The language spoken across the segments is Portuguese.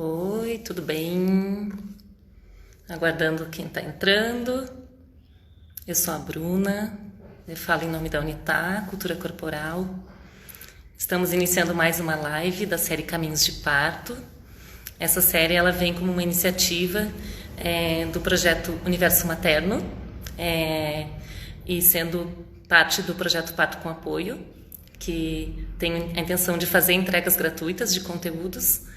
Oi, tudo bem? Aguardando quem está entrando. Eu sou a Bruna, eu falo em nome da Unitá, Cultura Corporal. Estamos iniciando mais uma live da série Caminhos de Parto. Essa série ela vem como uma iniciativa do projeto Universo Materno e sendo parte do projeto Parto com Apoio, que tem a intenção de fazer entregas gratuitas de conteúdos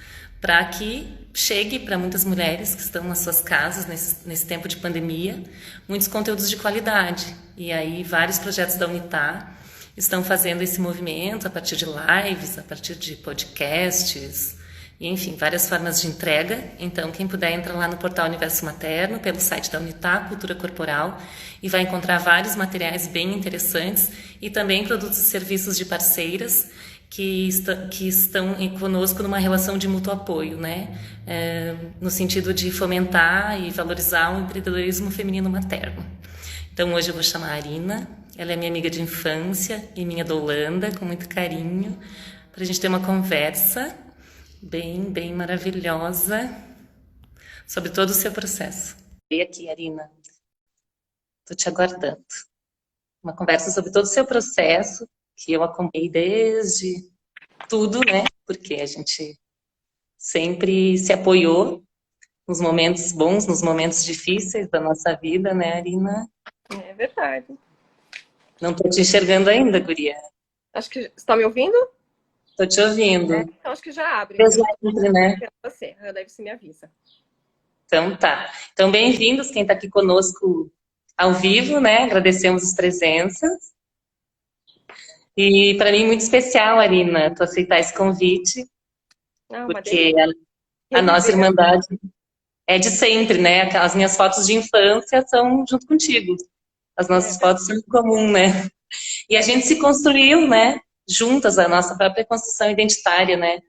para que chegue para muitas mulheres que estão nas suas casas nesse tempo de pandemia, muitos conteúdos de qualidade. E aí vários projetos da Unitá estão fazendo esse movimento a partir de lives, a partir de podcasts, e, enfim, várias formas de entrega. Então, quem puder entra lá no portal Universo Materno, pelo site da Unitá, Cultura Corporal, e vai encontrar vários materiais bem interessantes e também produtos e serviços de parceiras que estão conosco numa relação de mútuo apoio, né? No sentido de fomentar e valorizar o empreendedorismo feminino materno. Então, hoje eu vou chamar a Arina, ela é minha amiga de infância e minha da Holanda, com muito carinho, para a gente ter uma conversa bem maravilhosa sobre todo o seu processo. Vem aqui, Arina. Estou te aguardando. Uma conversa sobre todo o seu processo, que eu acompanhei desde tudo, né? Porque a gente sempre se apoiou nos momentos bons, nos momentos difíceis da nossa vida, né, Arina? É verdade. Não estou te enxergando ainda, guria. Acho que você está me ouvindo? Estou te ouvindo. Então acho que já abre, Deus então. entre, né? Você, daí você me avisa. Então tá. Então, bem-vindos quem está aqui conosco ao vivo, né? Agradecemos as presenças. E para mim muito especial, Arina, tu aceitar esse convite, Ah, uma porque delícia. a nossa Reviver. irmandade é de sempre, né? As minhas fotos de infância são junto contigo. As É nossas fotos são em comum, né? E a gente se verdade. construiu, né? Juntas, a nossa própria construção identitária, né?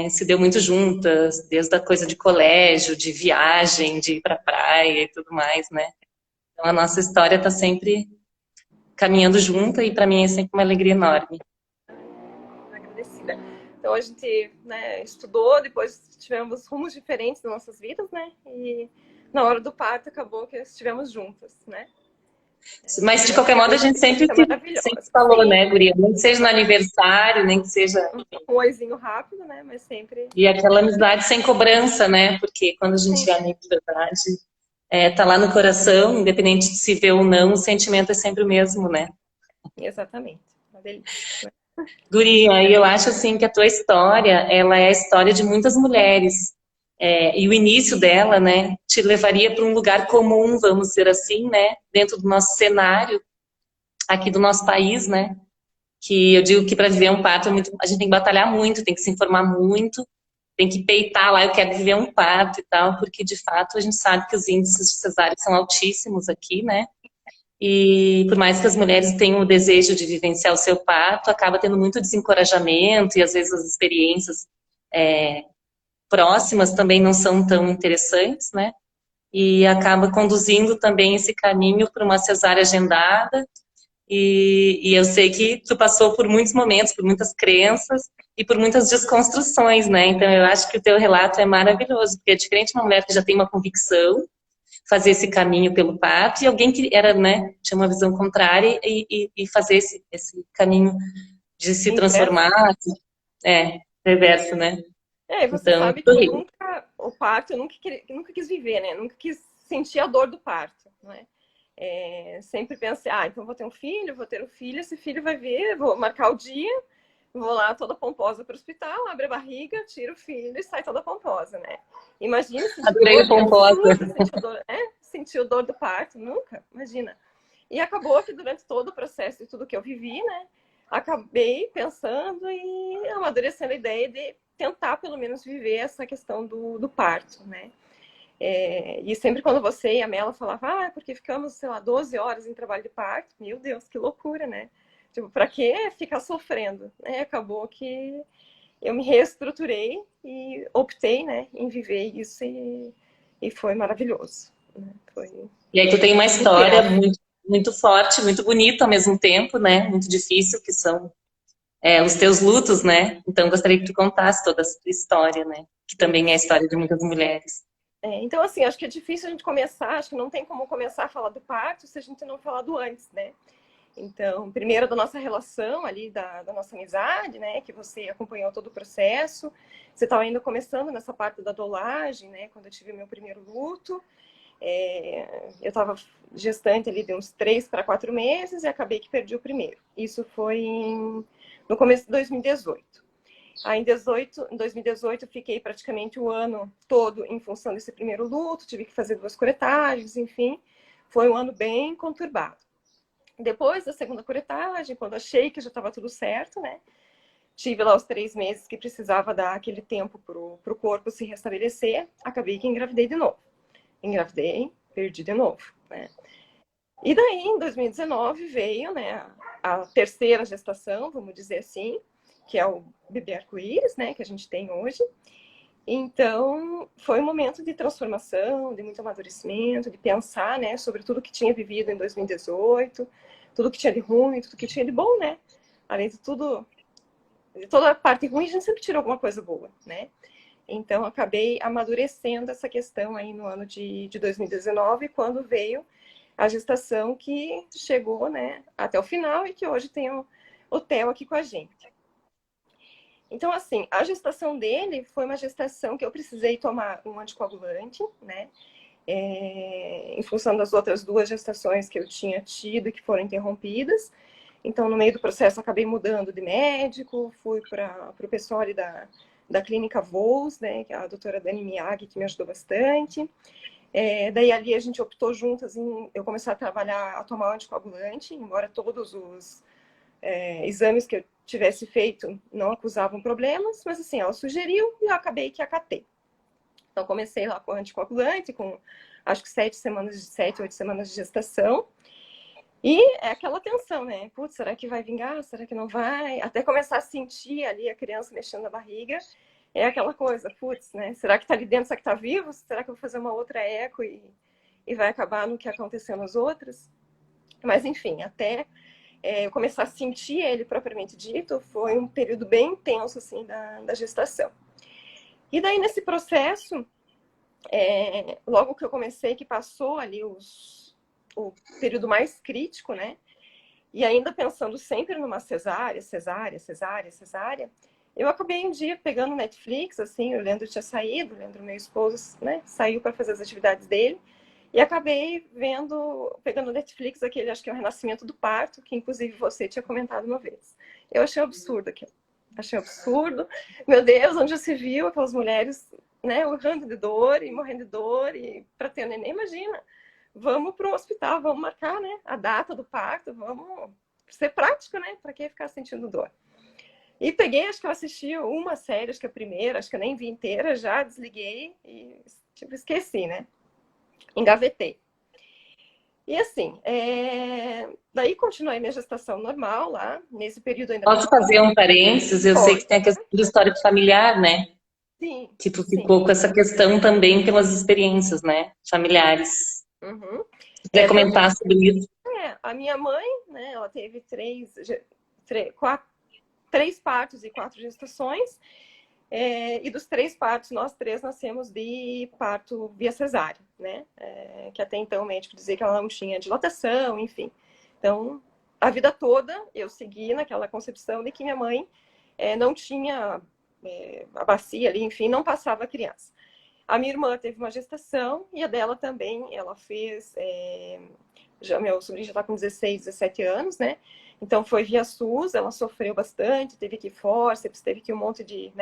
Se deu muito juntas, desde a coisa de colégio, de viagem, de ir pra praia e tudo mais, né? Então a nossa história está sempre caminhando junta e para mim é sempre uma alegria enorme. Agradecida. Então a gente, né, estudou, depois tivemos rumos diferentes nas nossas vidas, né? E na hora do parto acabou que estivemos juntas, né? Mas de E essa qualquer modo a gente experiência é sempre maravilhosa. falou, Sim, né, guria? Nem que seja no aniversário, nem que seja. um oizinho rápido, né? Mas sempre. E aquela amizade sem cobrança, né? Porque quando a gente Sim, é amigo de verdade, tá lá no coração, independente de se vê ou não, o sentimento é sempre o mesmo, né? exatamente. Uma delícia. Né? Guria, e eu acho assim que a tua história, ela é a história de muitas mulheres. E o início dela, né, te levaria para um lugar comum, vamos dizer assim, né, dentro do nosso cenário, aqui do nosso país, né, que eu digo que para viver um parto a gente tem que batalhar muito, tem que se informar muito, tem que peitar lá, eu quero viver um parto e tal, porque de fato a gente sabe que os índices de cesárea são altíssimos aqui, né, e por mais que as mulheres tenham o desejo de vivenciar o seu parto, acaba tendo muito desencorajamento e às vezes as experiências próximas também não são tão interessantes, né? E acaba conduzindo também esse caminho para uma cesárea agendada. E eu sei que tu passou por muitos momentos, por muitas crenças e por muitas desconstruções, né? Então eu acho que o teu relato é maravilhoso, porque é diferente de uma mulher que já tem uma convicção, fazer esse caminho pelo parto, e alguém que era, né, tinha uma visão contrária e fazer esse caminho de se Inverso. transformar, reverso, né? E você Então, sabe que eu nunca, o parto, eu nunca quis viver, né? Nunca quis sentir a dor do parto, né? Sempre pensei, então vou ter um filho, vou ter um filho, esse filho vai vir, vou marcar o dia, vou lá toda pomposa para o hospital, abre a barriga, tira o filho e sai toda pomposa, né? Imagina sentir adorei dor, o que pomposa. absurdo sentir dor do parto, nunca, imagina. E acabou que durante todo o processo e tudo que eu vivi, né? Acabei pensando e amadurecendo a ideia de tentar pelo menos viver essa questão do parto, né? E sempre quando você e a Mela falavam, porque ficamos, sei lá, 12 horas em trabalho de parto, meu Deus, que loucura, né? Tipo, pra que ficar sofrendo? Acabou que eu me reestruturei e optei, né, em viver isso e foi maravilhoso. Né? Foi E aí tu tem uma um história tempo. muito forte, muito bonita ao mesmo tempo, né? Muito difícil, que são os teus lutos, né? Então gostaria que tu contasse toda essa tua história, né? que também é a história de muitas mulheres. Então, assim, acho que é difícil a gente começar, acho que não tem como começar a falar do parto se a gente não falar do antes, né? Então, primeiro da nossa relação ali, da nossa amizade, né? Que você acompanhou todo o processo. Você estava ainda começando nessa parte da dolagem, né? Quando eu tive meu primeiro luto. Eu estava gestante ali de uns 3 para 4 meses e acabei que perdi o primeiro. Isso foi no começo de 2018. Aí em 2018 eu fiquei praticamente o ano todo em função desse primeiro luto, tive que fazer 2 curetagens, enfim. Foi um ano bem conturbado. Depois da segunda curetagem, quando achei que já estava tudo certo, né? Tive lá os 3 meses que precisava dar aquele tempo para o corpo se restabelecer. Acabei que engravidei de novo. Engravidei, perdi de novo, né? E daí, em 2019, veio, né, a terceira gestação, vamos dizer assim, que é o bebê arco-íris, né, que a gente tem hoje. Então, foi um momento de transformação, de muito amadurecimento, de pensar, né, sobre tudo que tinha vivido em 2018, tudo que tinha de ruim, tudo que tinha de bom, né? Além de tudo, de toda a parte ruim, a gente sempre tirou alguma coisa boa, né? Então, acabei amadurecendo essa questão aí no ano de 2019, quando veio a gestação que chegou, né, até o final e que hoje tem o Theo aqui com a gente. Então, assim, a gestação dele foi uma gestação que eu precisei tomar um anticoagulante, né? Em função das outras 2 gestações que eu tinha tido e que foram interrompidas. Então, no meio do processo, acabei mudando de médico, fui para o pessoal ali da clínica Vols, né? Que é a doutora Dani Miyagi, que me ajudou bastante. Daí ali a gente optou juntas em eu começar a trabalhar, a tomar anticoagulante, embora todos os exames que eu tivesse feito não acusavam problemas, mas assim, ela sugeriu e eu acabei que acatei. Então comecei lá com anticoagulante, com acho que 7 semanas, 7, 8 semanas de gestação. E é aquela tensão, né? Putz, será que vai vingar? Será que não vai? Até começar a sentir ali a criança mexendo na barriga. É aquela coisa, putz, né? Será que tá ali dentro? Será que tá vivo? Será que eu vou fazer uma outra eco e vai acabar no que aconteceu nas outras? Mas enfim, até eu começar a sentir ele propriamente dito, foi um período bem intenso, assim, da gestação. E daí, nesse processo, logo que eu comecei, que passou ali o período mais crítico, né? E ainda pensando sempre numa cesárea, eu acabei um dia pegando Netflix, assim, o Leandro tinha saído, o Leandro, meu esposo, né, saiu para fazer as atividades dele, e acabei pegando Netflix, aquele, acho que é o Renascimento do Parto, que inclusive você tinha comentado uma vez. Eu achei um absurdo aquilo. Achei um absurdo. Meu Deus, onde já se viu aquelas mulheres, né, urrando de dor e morrendo de dor, e para ter neném, imagina. Vamos para o hospital, vamos marcar, né, a data do parto, vamos ser prático, né, para quem ficar sentindo dor. E peguei, acho que eu assisti uma série, acho que a primeira, acho que eu nem vi inteira, já desliguei e tipo, esqueci, né? Engavetei. E assim, daí continuei minha gestação normal lá, nesse período ainda Posso fazer um parênteses? Eu sei que tem a questão do histórico familiar, né? Sim, Que tu sim. ficou com essa questão também pelas experiências, né? Familiares. Uhum. Se quiser comentar sobre isso. A minha mãe, né, ela teve 3 partos e 4 gestações. E dos 3 partos, nós 3 nascemos de parto via cesárea, né? Que até então o médico dizia que ela não tinha dilatação, enfim. Então, a vida toda eu segui naquela concepção de que minha mãe não tinha a bacia ali, enfim, não passava a criança. A minha irmã teve uma gestação e a dela também, ela fez. Meu sobrinho já está com 16, 17 anos, né? Então foi via SUS, ela sofreu bastante, teve que ir fórceps, teve que ir um monte de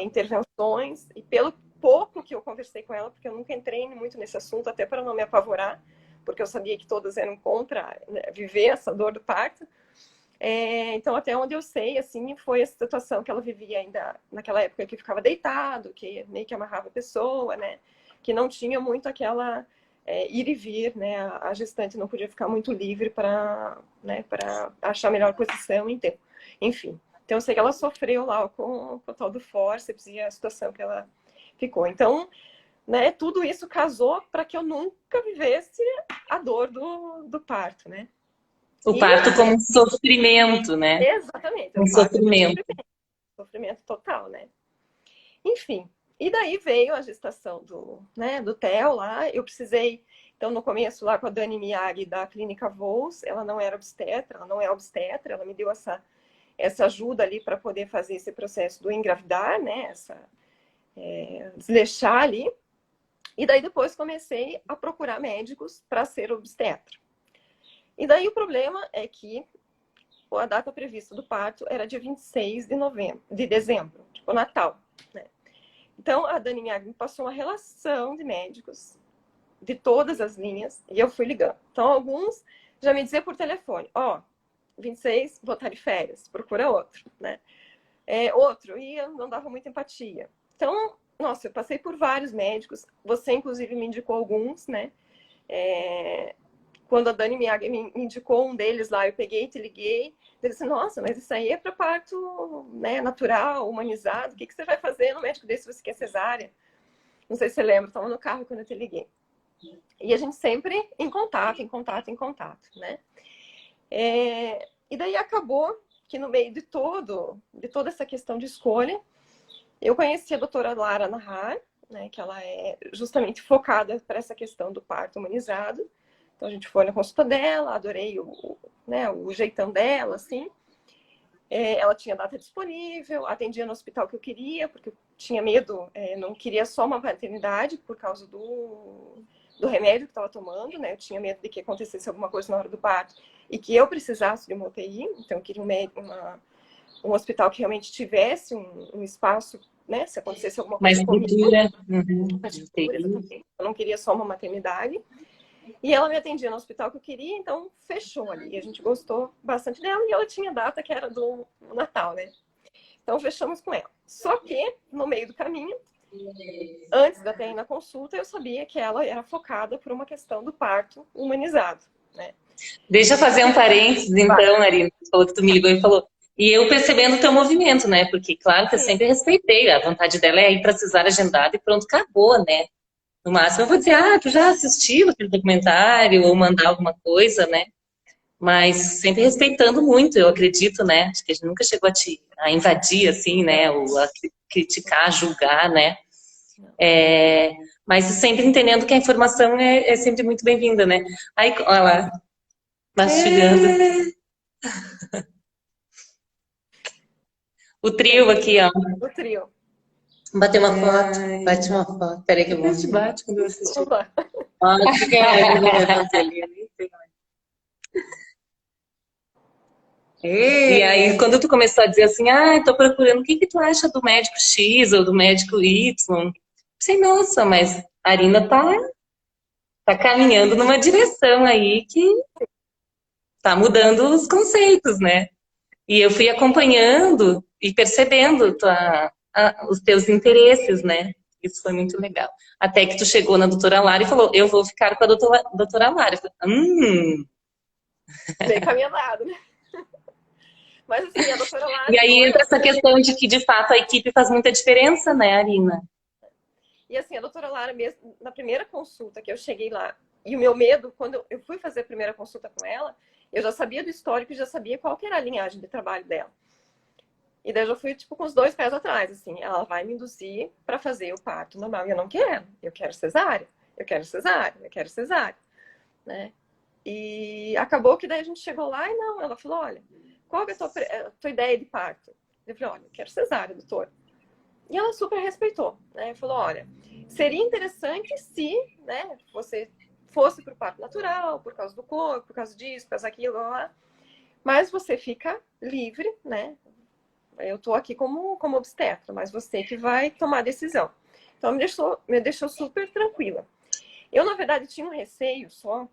intervenções. E pelo pouco que eu conversei com ela, porque eu nunca entrei muito nesse assunto, até para não me apavorar, porque eu sabia que todas eram contra, né, viver essa dor do parto. Então, até onde eu sei, assim, foi a situação que ela vivia ainda naquela época que ficava deitado, que meio que amarrava a pessoa, né? Que não tinha muito aquela ir e vir, né? A gestante não podia ficar muito livre para achar a melhor posição em tempo. Enfim, então eu sei que ela sofreu lá com o tal do fórceps e a situação que ela ficou. Então, né, tudo isso casou para que eu nunca vivesse a dor do parto, né? O parto como um sofrimento, né? Exatamente, Um o parto é sofrimento. sofrimento total, né? Enfim, E daí veio a gestação do Theo lá. Eu precisei, então, no começo lá com a Dani Miyagi da Clínica Vols, ela não era obstetra, ela não é obstetra, ela me deu essa ajuda ali para poder fazer esse processo do engravidar, né? Desleixar ali. E daí depois comecei a procurar médicos para ser obstetra. E daí o problema é que a data prevista do parto era dia 26 de dezembro, tipo Natal, né? Então a Dani Miyagi me passou uma relação de médicos de todas as linhas e eu fui ligando. Então alguns já me diziam por telefone, 26, vou estar de férias, procura outro, né? Outro, e eu não dava muita empatia. Então, nossa, eu passei por vários médicos, você inclusive me indicou alguns, né? Quando a Dani Miyagi me indicou um deles lá, eu peguei e te liguei. Ele disse, nossa, mas isso aí é para parto, né, natural, humanizado. O que você vai fazer no médico desse se você quer cesárea? Não sei se você lembra, estava no carro quando eu te liguei. E a gente sempre em contato, né? E daí acabou que no meio de toda essa questão de escolha, eu conheci a doutora Lara Nahar, né, que ela é justamente focada para essa questão do parto humanizado. Então a gente foi na consulta dela, adorei o jeitão dela, assim. Ela tinha data disponível, atendia no hospital que eu queria, porque eu tinha medo, não queria só uma maternidade por causa do remédio que estava tomando, né? Eu tinha medo de que acontecesse alguma coisa na hora do parto e que eu precisasse de uma UTI, então eu queria um hospital que realmente tivesse um espaço, né? Se acontecesse alguma coisa comigo. Eu não queria só uma maternidade. E ela me atendia no hospital que eu queria, então fechou ali. E a gente gostou bastante dela e ela tinha data que era do Natal, né? Então fechamos com ela. Só que, no meio do caminho, antes de até ir na consulta, eu sabia que ela era focada por uma questão do parto humanizado, né? Deixa eu fazer um parênteses, então, Arina, que tu me ligou e falou. E eu percebendo o teu movimento, né? Porque, claro, que eu sempre respeitei. A vontade dela é ir para cesárea agendada e pronto, acabou, né? No máximo eu vou dizer, tu já assistiu aquele documentário ou mandar alguma coisa, né? Mas sempre respeitando muito, eu acredito, né? Acho que a gente nunca chegou a invadir, assim, né? Ou a criticar, julgar, né? Mas sempre entendendo que a informação é sempre muito bem-vinda, né? Aí, olha lá, mastigando. O trio aqui, ó. O trio. Bater uma foto. Bate uma foto. Peraí que eu vou. Bate quando eu assistir. E aí, quando tu começou a dizer assim, tô procurando, o que tu acha do médico X ou do médico Y? Pensei, nossa, mas a Arina tá caminhando numa direção aí que tá mudando os conceitos, né? E eu fui acompanhando e percebendo os teus interesses, né? Isso foi muito legal. Até que tu chegou na doutora Lara e falou, eu vou ficar com a doutora Lara. Eu falei, Bem caminhado, né? Mas assim, a doutora Lara... E aí entra essa questão de que, de fato, a equipe faz muita diferença, né, Arina? E assim, a doutora Lara mesmo, na primeira consulta que eu cheguei lá, e o meu medo, quando eu fui fazer a primeira consulta com ela, eu já sabia do histórico e já sabia qual que era a linhagem de trabalho dela. E daí eu já fui, tipo, com os 2 pés atrás, assim. Ela vai me induzir para fazer o parto normal. E eu não quero. Eu quero cesárea. Eu quero cesárea. Eu quero cesárea. Né? E acabou que daí a gente chegou lá e não. Ela falou, olha, qual é a tua ideia de parto? Eu falei, olha, eu quero cesárea, doutor. E ela super respeitou, né? Falou, olha, seria interessante se, né, você fosse para o parto natural, por causa do corpo, por causa disso, por causa daquilo, lá. Mas você fica livre, né? Eu tô aqui como obstetra, mas você que vai tomar a decisão. Então, me deixou super tranquila. Eu, na verdade, tinha um receio só,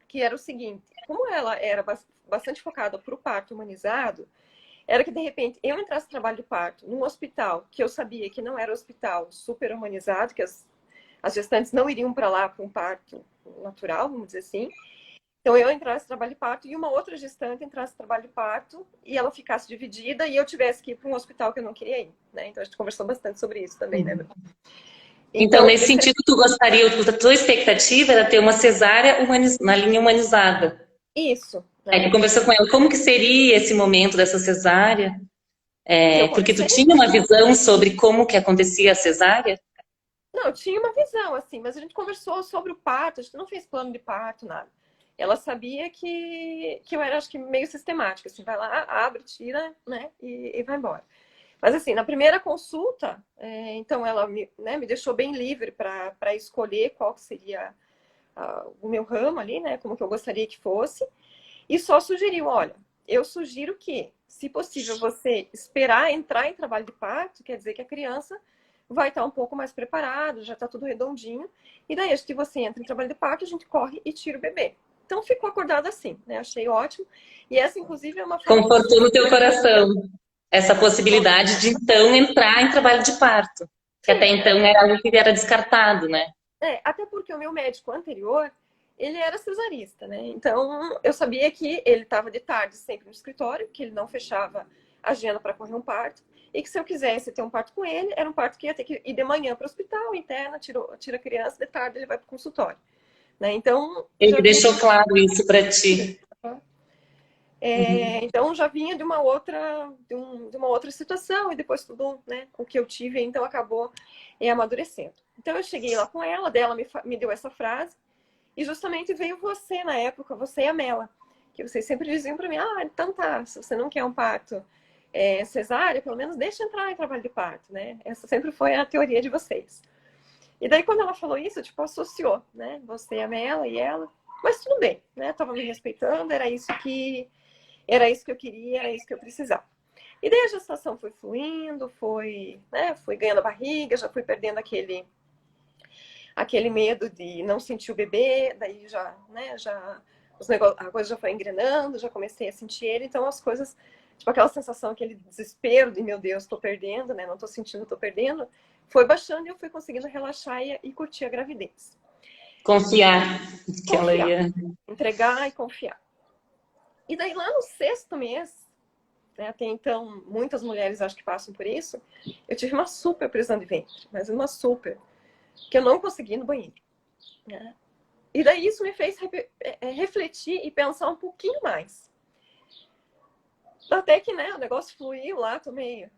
que era o seguinte, como ela era bastante focada para o parto humanizado, era que, de repente, eu entrasse no trabalho de parto num hospital que eu sabia que não era hospital super humanizado, que as gestantes não iriam para lá para um parto natural, vamos dizer assim. Então, eu entrasse no trabalho de parto e uma outra gestante entrasse no trabalho de parto e ela ficasse dividida e eu tivesse que ir para um hospital que eu não queria ir, né? Então, a gente conversou bastante sobre isso também, né? Então, nesse sentido, tu gostaria, a tua expectativa era ter uma cesárea na linha humanizada. Isso. Aí tu conversou com ela, como que seria esse momento dessa cesárea? que eu Porque tu comecei. tinha uma visão sobre como que acontecia a cesárea? Não, eu tinha uma visão, assim, mas a gente conversou sobre o parto, a gente não fez plano de parto, nada. Ela sabia que eu era, acho que, meio sistemática, assim, vai lá, abre, tira, né, e vai embora. Mas, assim, na primeira consulta, então ela me deixou bem livre para escolher qual que seria o meu ramo ali, né, como que eu gostaria que fosse, e só sugeriu, olha, eu sugiro que, se possível, você esperar entrar em trabalho de parto, quer dizer que a criança vai estar um pouco mais preparada, já está tudo redondinho, e daí, acho que você entra em trabalho de parto, a gente corre e tira o bebê. Então, ficou acordado assim, né? Achei ótimo. E essa, inclusive, é uma forma de... Confortou no teu coração essa possibilidade de então entrar em trabalho de parto, que até Sim, então era algo que era descartado, né? até porque o meu médico anterior, ele era cesarista, né? Então, eu sabia que ele estava de tarde sempre no escritório, que ele não fechava a agenda para correr um parto, e que se eu quisesse ter um parto com ele, era um parto que ia ter que ir de manhã para o hospital, interna, tira a criança, de tarde ele vai para o consultório, né? Então, Ele já vinha... deixou claro isso para ti. Uhum. Então já vinha de uma outra, de uma outra situação, e depois tudo, né, o que eu tive, então acabou amadurecendo. Então eu cheguei lá com ela, dela me deu essa frase, e justamente veio você na época, você e a Mela, que vocês sempre diziam para mim, então tá, se você não quer um parto cesárea, pelo menos deixa entrar em trabalho de parto, né? Essa sempre foi a teoria de vocês. E daí quando ela falou isso, tipo, associou, né? Você, a Mela e ela, mas tudo bem, né? Tava me respeitando, era isso que eu queria, era isso que eu precisava. E daí a gestação foi fluindo, fui ganhando a barriga, já fui perdendo aquele medo de não sentir o bebê, daí já, né, a coisa já foi engrenando, já comecei a sentir ele, então as coisas, tipo aquela sensação, aquele desespero de meu Deus, tô perdendo, né, não tô sentindo, tô perdendo, foi baixando e eu fui conseguindo relaxar e curtir a gravidez. Confiar que ela Confiar, ia. entregar e confiar. E daí lá no 6º mês, né, até então muitas mulheres acho que passam por isso, eu tive uma super prisão de ventre, mas uma super, que eu não consegui ir no banheiro, né? E daí isso me fez refletir e pensar um pouquinho mais. Até que, né, o negócio fluiu lá, tomei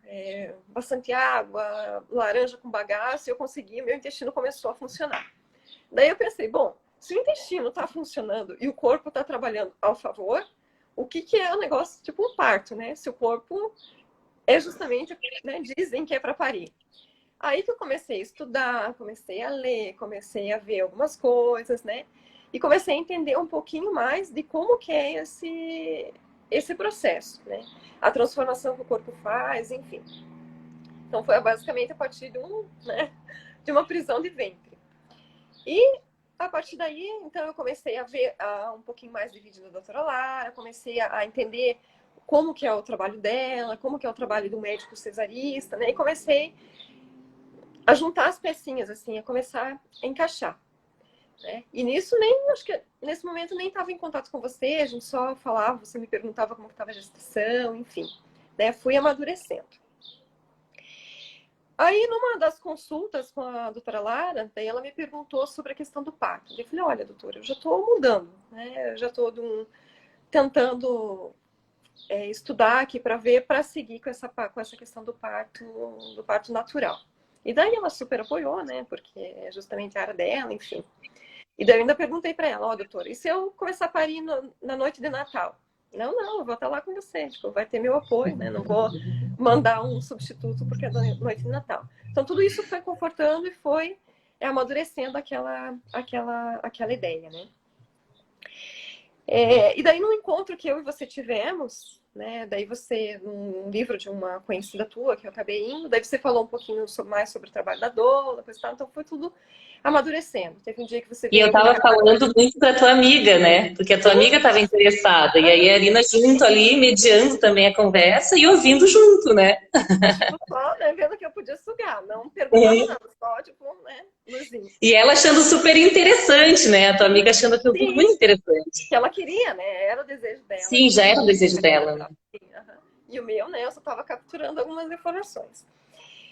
bastante água, laranja com bagaço, e eu consegui, meu intestino começou a funcionar. Daí eu pensei, bom, se o intestino está funcionando e o corpo está trabalhando ao favor, o que é o negócio, tipo um parto, né? Se o corpo é justamente, né, dizem que é para parir. Aí que eu comecei a estudar, comecei a ler, comecei a ver algumas coisas, né? E comecei a entender um pouquinho mais de como que é esse processo, né? A transformação que o corpo faz, enfim. Então foi basicamente a partir né, de uma prisão de ventre. E a partir daí, então eu comecei a ver um pouquinho mais de vídeo da doutora Lara, comecei a entender como que é o trabalho dela, como que é o trabalho do médico cesarista, né? E comecei a juntar as pecinhas, assim, a começar a encaixar. Né? E nisso acho que nesse momento nem estava em contato com você, a gente só falava, você me perguntava como estava a gestação, enfim, né? Fui amadurecendo. Aí, numa das consultas com a doutora Lara, daí ela me perguntou sobre a questão do parto. Eu falei, olha, doutora, eu já estou mudando, né? Eu já estou tentando estudar aqui para seguir com essa questão do parto natural. E daí ela super apoiou, né? Porque é justamente a área dela, enfim. E daí eu ainda perguntei para ela, doutora, e se eu começar a parir na noite de Natal? Não, eu vou estar lá com você, tipo, vai ter meu apoio, né? Não vou mandar um substituto porque é noite de Natal. Então tudo isso foi confortando e foi amadurecendo aquela ideia, né? E daí no encontro que eu e você tivemos, né? Daí você, num livro de uma conhecida tua que eu acabei indo, daí você falou um pouquinho mais sobre o trabalho da doula, coisa e tal, então foi tudo amadurecendo. Teve um dia que você E eu veio me estava gravar. falando muito para tua amiga, né? Porque a tua Sim, amiga estava interessada. E aí a Arina junto ali, mediando também a conversa e ouvindo junto, né? tipo, só, né, vendo que eu podia sugar, não perguntava nada, só, tipo, né, luzinha. E ela achando super interessante, né? A tua amiga achando aquilo tudo muito Sim, interessante. que ela queria, né, era o desejo dela Sim, já era o desejo dela, né? sim, e o meu, né, eu só estava capturando algumas informações.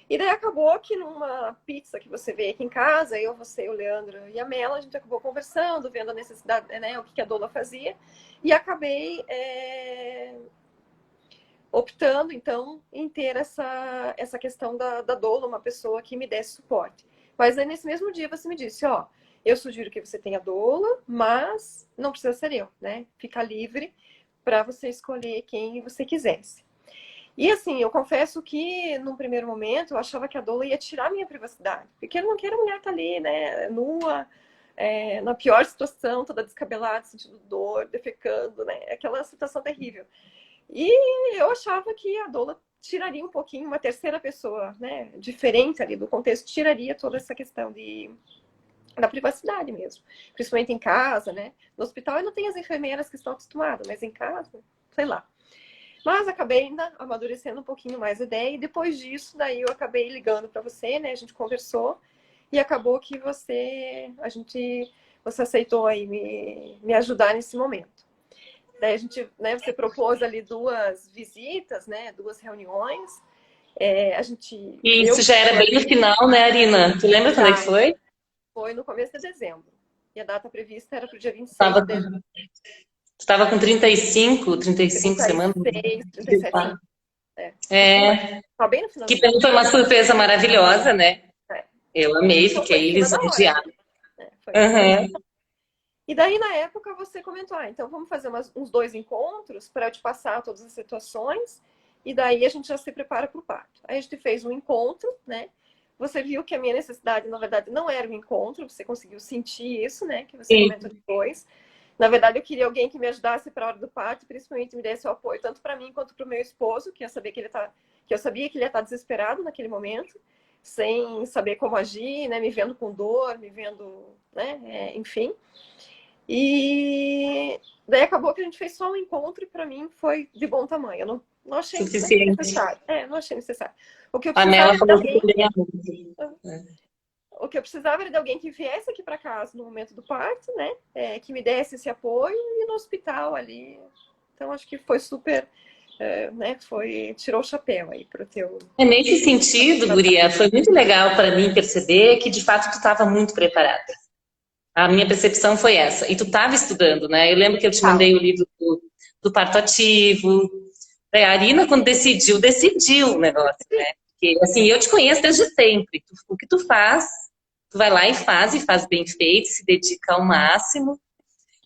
E daí acabou que numa pizza que você veio aqui em casa, eu, você, o Leandro e a Mela, a gente acabou conversando, vendo a necessidade, né, o que a doula fazia, e acabei optando, então, em ter essa questão da doula, uma pessoa que me desse suporte. Mas aí, nesse mesmo dia, você me disse, ó, eu sugiro que você tenha doula, mas não precisa ser eu, né? Fica livre para você escolher quem você quisesse. E assim, eu confesso que, num primeiro momento, eu achava que a doula ia tirar minha privacidade. Porque eu não quero a mulher estar ali, né, nua, na pior situação, toda descabelada, sentindo dor, defecando, né? Aquela situação terrível. E eu achava que a doula tiraria um pouquinho, uma terceira pessoa, né, diferente ali do contexto, tiraria toda essa questão da privacidade mesmo. Principalmente em casa, né? No hospital eu não tenho as enfermeiras que estão acostumadas, mas em casa, sei lá. Mas acabei ainda amadurecendo um pouquinho mais a ideia, e depois disso, daí eu acabei ligando para você, né? A gente conversou, e acabou que você aceitou aí me ajudar nesse momento. Daí a gente, né, você propôs ali 2 visitas, né? 2 reuniões. E isso já era bem no final, né, Arina? Tu lembra quando é que Já foi? foi no começo de dezembro. E a data prevista era para o dia 26 Tava, de dezembro. tu tava com 35 semanas. 36, 37 semanas. É, isso mesmo. É, Tá bem no que finalzinho. também foi uma surpresa maravilhosa, né? É. Eu amei, Então foi em fiquei cima da hora lisonjeada. mesmo. É, foi em cima. Uhum. E daí, na época, você comentou, então vamos fazer uns 2 encontros para eu te passar todas as situações, e daí a gente já se prepara para o parto. Aí a gente fez um encontro, né? Você viu que a minha necessidade, na verdade, não era um encontro, você conseguiu sentir isso, né? Que você Sim. comentou depois. Na verdade, eu queria alguém que me ajudasse para a hora do parto, principalmente me desse o apoio, tanto para mim quanto para o meu esposo, que eu sabia que ele ia estar desesperado naquele momento, sem saber como agir, né? Me vendo com dor, me vendo, né? Enfim. E daí acabou que a gente fez só um encontro e para mim foi de bom tamanho. Eu não achei, né, Suficiente. necessário. Não achei necessário. O que eu A precisava Nela era de falou que alguém. também é muito. O que eu precisava era de alguém que viesse aqui para casa no momento do parto, né? Que me desse esse apoio, e no hospital ali. Então acho que foi super, né? Tirou o chapéu aí pro teu. É, nesse sentido, Guria, foi muito legal para mim perceber que de fato tu estava muito preparada. A minha percepção foi essa. E tu estava estudando, né? Eu lembro que eu te mandei o livro do parto ativo. A Arina, quando decidiu o negócio, né? Porque, assim, eu te conheço desde sempre. O que tu faz, tu vai lá e faz bem feito, se dedica ao máximo.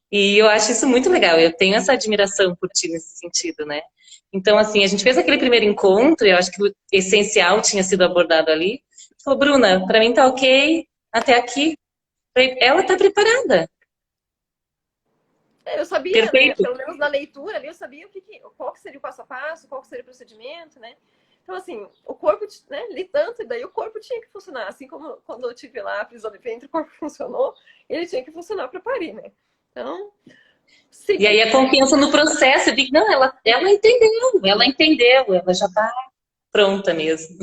E eu acho isso muito legal. Eu tenho essa admiração por ti nesse sentido, né? Então, assim, a gente fez aquele primeiro encontro, e eu acho que o essencial tinha sido abordado ali. Falou, Bruna, para mim tá ok, até aqui. Ela tá preparada. Eu sabia, né? Perfeito. Pelo menos na leitura ali, eu sabia qual que seria o passo a passo, qual que seria o procedimento, né? Então, assim, o corpo, né? Li tanto, e daí o corpo tinha que funcionar. Assim como quando eu tive lá a prisão de ventre, o corpo funcionou, ele tinha que funcionar para parir, né? Então, E aí segui. a confiança no processo, eu vi que não, ela entendeu, ela já tá pronta mesmo.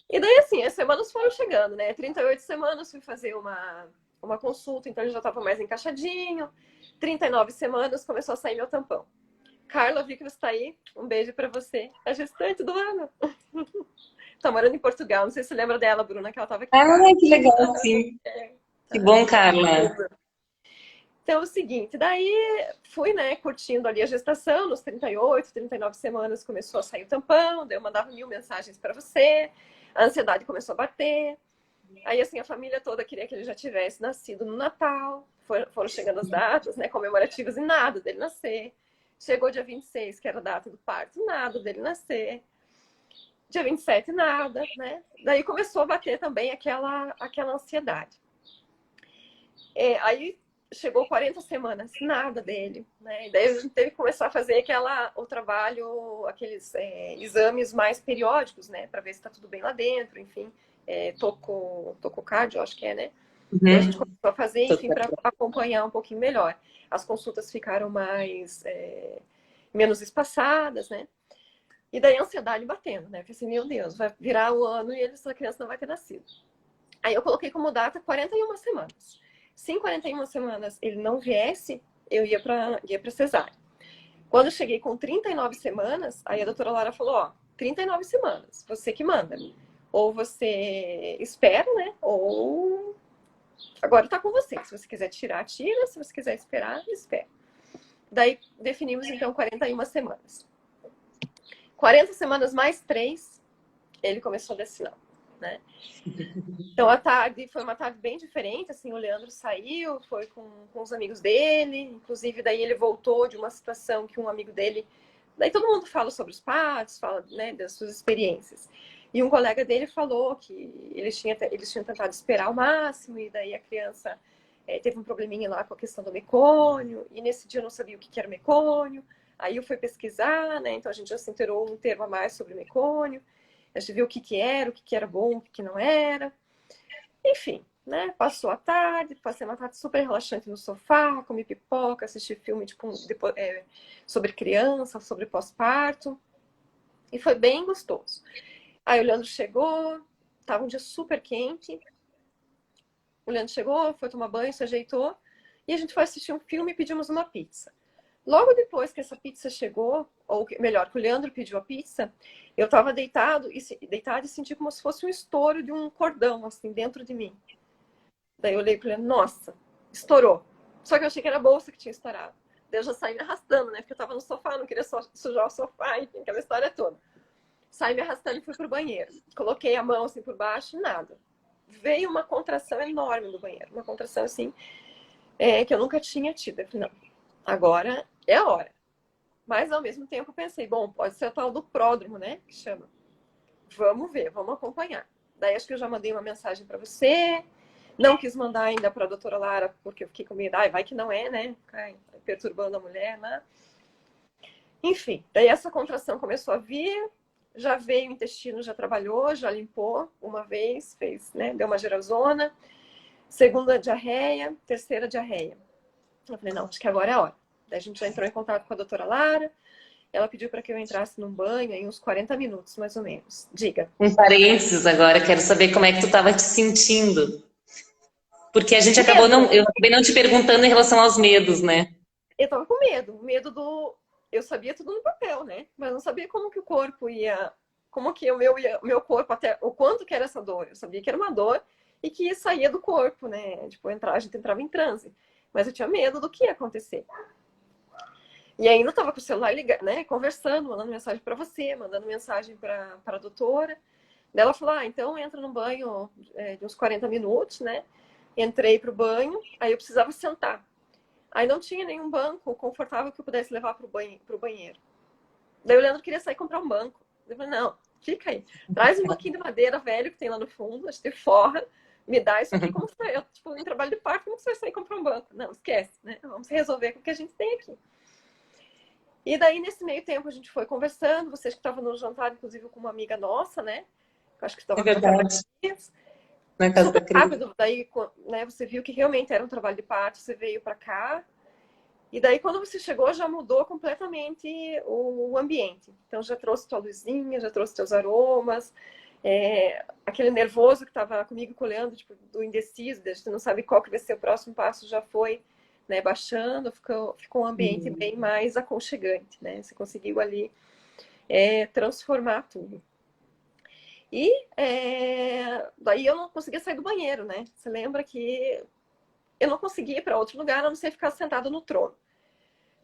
E daí, assim, as semanas foram chegando, né? 38 semanas, fui fazer uma consulta, então ele já estava mais encaixadinho. 39 semanas, começou a sair meu tampão. Carla, vi que você está aí. Um beijo para você. A gestante do ano. Tá morando em Portugal. Não sei se você lembra dela, Bruna, que ela estava aqui em casa. Ai, que legal, sim. Que bom, Carla. Então, é o seguinte, daí fui, né, curtindo ali a gestação, nos 38, 39 semanas começou a sair o tampão, daí eu mandava 1000 mensagens para você, a ansiedade começou a bater, aí, assim, a família toda queria que ele já tivesse nascido no Natal, foram chegando as datas, né, comemorativas, e nada dele nascer. Chegou dia 26, que era a data do parto, nada dele nascer. Dia 27, nada, né? Daí começou a bater também aquela ansiedade. Aí chegou 40 semanas, nada dele, né? E daí a gente teve que começar a fazer o trabalho, aqueles exames mais periódicos, né? Para ver se está tudo bem lá dentro, enfim. Tococardio, acho que né? Daí a gente Uhum. começou a fazer, enfim, para acompanhar um pouquinho melhor. As consultas ficaram menos espaçadas, né? E daí a ansiedade batendo, né? Porque assim, meu Deus, vai virar o ano e essa criança não vai ter nascido. Aí eu coloquei como data 41 semanas. Se em 41 semanas ele não viesse, eu ia para cesárea. Quando eu cheguei com 39 semanas, aí a doutora Lara falou, ó, 39 semanas, você que manda. Ou você espera, né? Ou agora tá com você. Se você quiser tirar, tira. Se você quiser esperar, espera. Daí definimos então 41 semanas. 40 semanas mais 3, ele começou a dar sinal, né? Então a tarde foi uma tarde bem diferente, assim, o Leandro saiu, foi com os amigos dele, inclusive daí ele voltou de uma situação que um amigo dele, daí todo mundo fala sobre os partos, fala, né, das suas experiências. E um colega dele falou que eles tinham tentado esperar o máximo, e daí a criança teve um probleminha lá com a questão do mecônio, e nesse dia eu não sabia o que era mecônio, aí eu fui pesquisar, né, então a gente já se inteirou um termo a mais sobre mecônio, a gente viu o que era bom, o que não era. Enfim, né? Passou a tarde, passei uma tarde super relaxante no sofá, comi pipoca, assisti filme tipo, sobre criança, sobre pós-parto. E foi bem gostoso. Aí o Leandro chegou, tava um dia super quente. O Leandro chegou, foi tomar banho, se ajeitou. E a gente foi assistir um filme e pedimos uma pizza. Logo depois que essa pizza chegou, ou melhor, que o Leandro pediu a pizza, eu estava deitado e senti como se fosse um estouro de um cordão, assim, dentro de mim. Daí eu olhei para ele, nossa, estourou. Só que eu achei que era a bolsa que tinha estourado. Daí eu já saí me arrastando, né? Porque eu tava no sofá, não queria sujar o sofá, enfim, aquela história toda. Saí me arrastando e fui pro banheiro. Coloquei a mão assim por baixo, nada. Veio uma contração enorme no banheiro. Uma contração assim, que eu nunca tinha tido. Eu falei, não, agora é a hora. Mas ao mesmo tempo pensei, bom, pode ser o tal do pródromo, né? Que chama. Vamos ver, vamos acompanhar. Daí acho que eu já mandei uma mensagem para você. Não quis mandar ainda para a doutora Lara, porque eu fiquei com medo. Ai, vai que não é, né? Ai, perturbando a mulher, né? Enfim, daí essa contração começou a vir. Já veio o intestino, já trabalhou, já limpou uma vez, fez, né? Deu uma geralzona. Segunda diarreia, terceira diarreia. Eu falei, não, acho que agora é a hora. Daí a gente já entrou em contato com a doutora Lara. Ela pediu para que eu entrasse num banho em uns 40 minutos, mais ou menos. Diga. Um parênteses agora, quero saber como é que tu estava te sentindo. Porque a gente acabou Medo. não, eu acabei não te perguntando em relação aos medos, né? Eu tava com medo. Medo do. Eu sabia tudo no papel, né? Mas não sabia como que o corpo ia. Como que o meu corpo, até o quanto que era essa dor. Eu sabia que era uma dor e que saía do corpo, né? Tipo, a gente entrava em transe. Mas eu tinha medo do que ia acontecer. E ainda tava com o celular ligado, né? Conversando, mandando mensagem para você, mandando mensagem para a doutora. Daí ela falou: ah, então entra no banho de uns 40 minutos, né? Entrei pro banho, aí eu precisava sentar. Aí não tinha nenhum banco confortável que eu pudesse levar pro banheiro. Daí o Leandro queria sair comprar um banco. Eu falei, não, fica aí. Traz um banquinho de madeira velho que tem lá no fundo, a gente forra, me dá isso aqui. Como você, eu, tipo, em trabalho de parto, como você vai sair comprar um banco? Não, esquece, né? Vamos resolver com o que a gente tem aqui. E daí, nesse meio tempo, a gente foi conversando. Vocês que estavam no jantar, inclusive, com uma amiga nossa, né? Eu acho que estava É com café da verdade. manhã. Na casa da Super Cris. rápido. Daí, né, você viu que realmente era um trabalho de parto, você veio para cá. E daí, quando você chegou, já mudou completamente o ambiente. Então, já trouxe tua luzinha, já trouxe teus aromas. Aquele nervoso que estava comigo e com o Leandro, tipo, do indeciso, a gente não sabe qual que vai ser o próximo passo, já foi, né, baixando, ficou um ambiente bem mais aconchegante, né? Você conseguiu ali transformar tudo. E daí eu não conseguia sair do banheiro, né? Você lembra que eu não conseguia ir para outro lugar, a não ser ficar sentada no trono.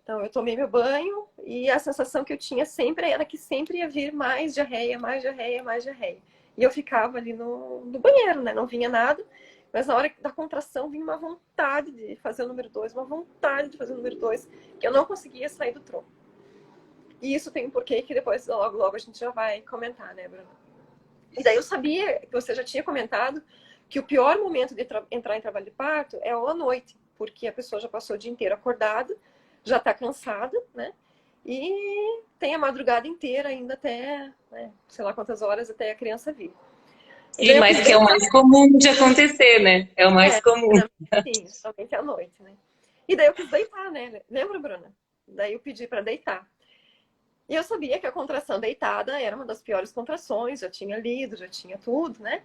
Então, eu tomei meu banho e a sensação que eu tinha sempre era que sempre ia vir mais diarreia, mais diarreia, mais diarreia. E eu ficava ali no banheiro, né? Não vinha nada, mas na hora da contração vinha uma vontade de fazer o número 2, uma vontade de fazer o número 2, que eu não conseguia sair do trono. E isso tem um porquê que depois, logo, logo, a gente já vai comentar, né, Bruno? E daí eu sabia que você já tinha comentado que o pior momento de entrar em trabalho de parto é à noite, porque a pessoa já passou o dia inteiro acordada, já está cansada, né? E tem a madrugada inteira ainda até, né, sei lá quantas horas até a criança vir. E mas que é o mais comum de acontecer, né? É o mais comum. Sim, somente à noite, né? E daí eu quis deitar, né? Lembra, Bruna? Daí eu pedi para deitar. E eu sabia que a contração deitada era uma das piores contrações, já tinha lido, já tinha tudo, né?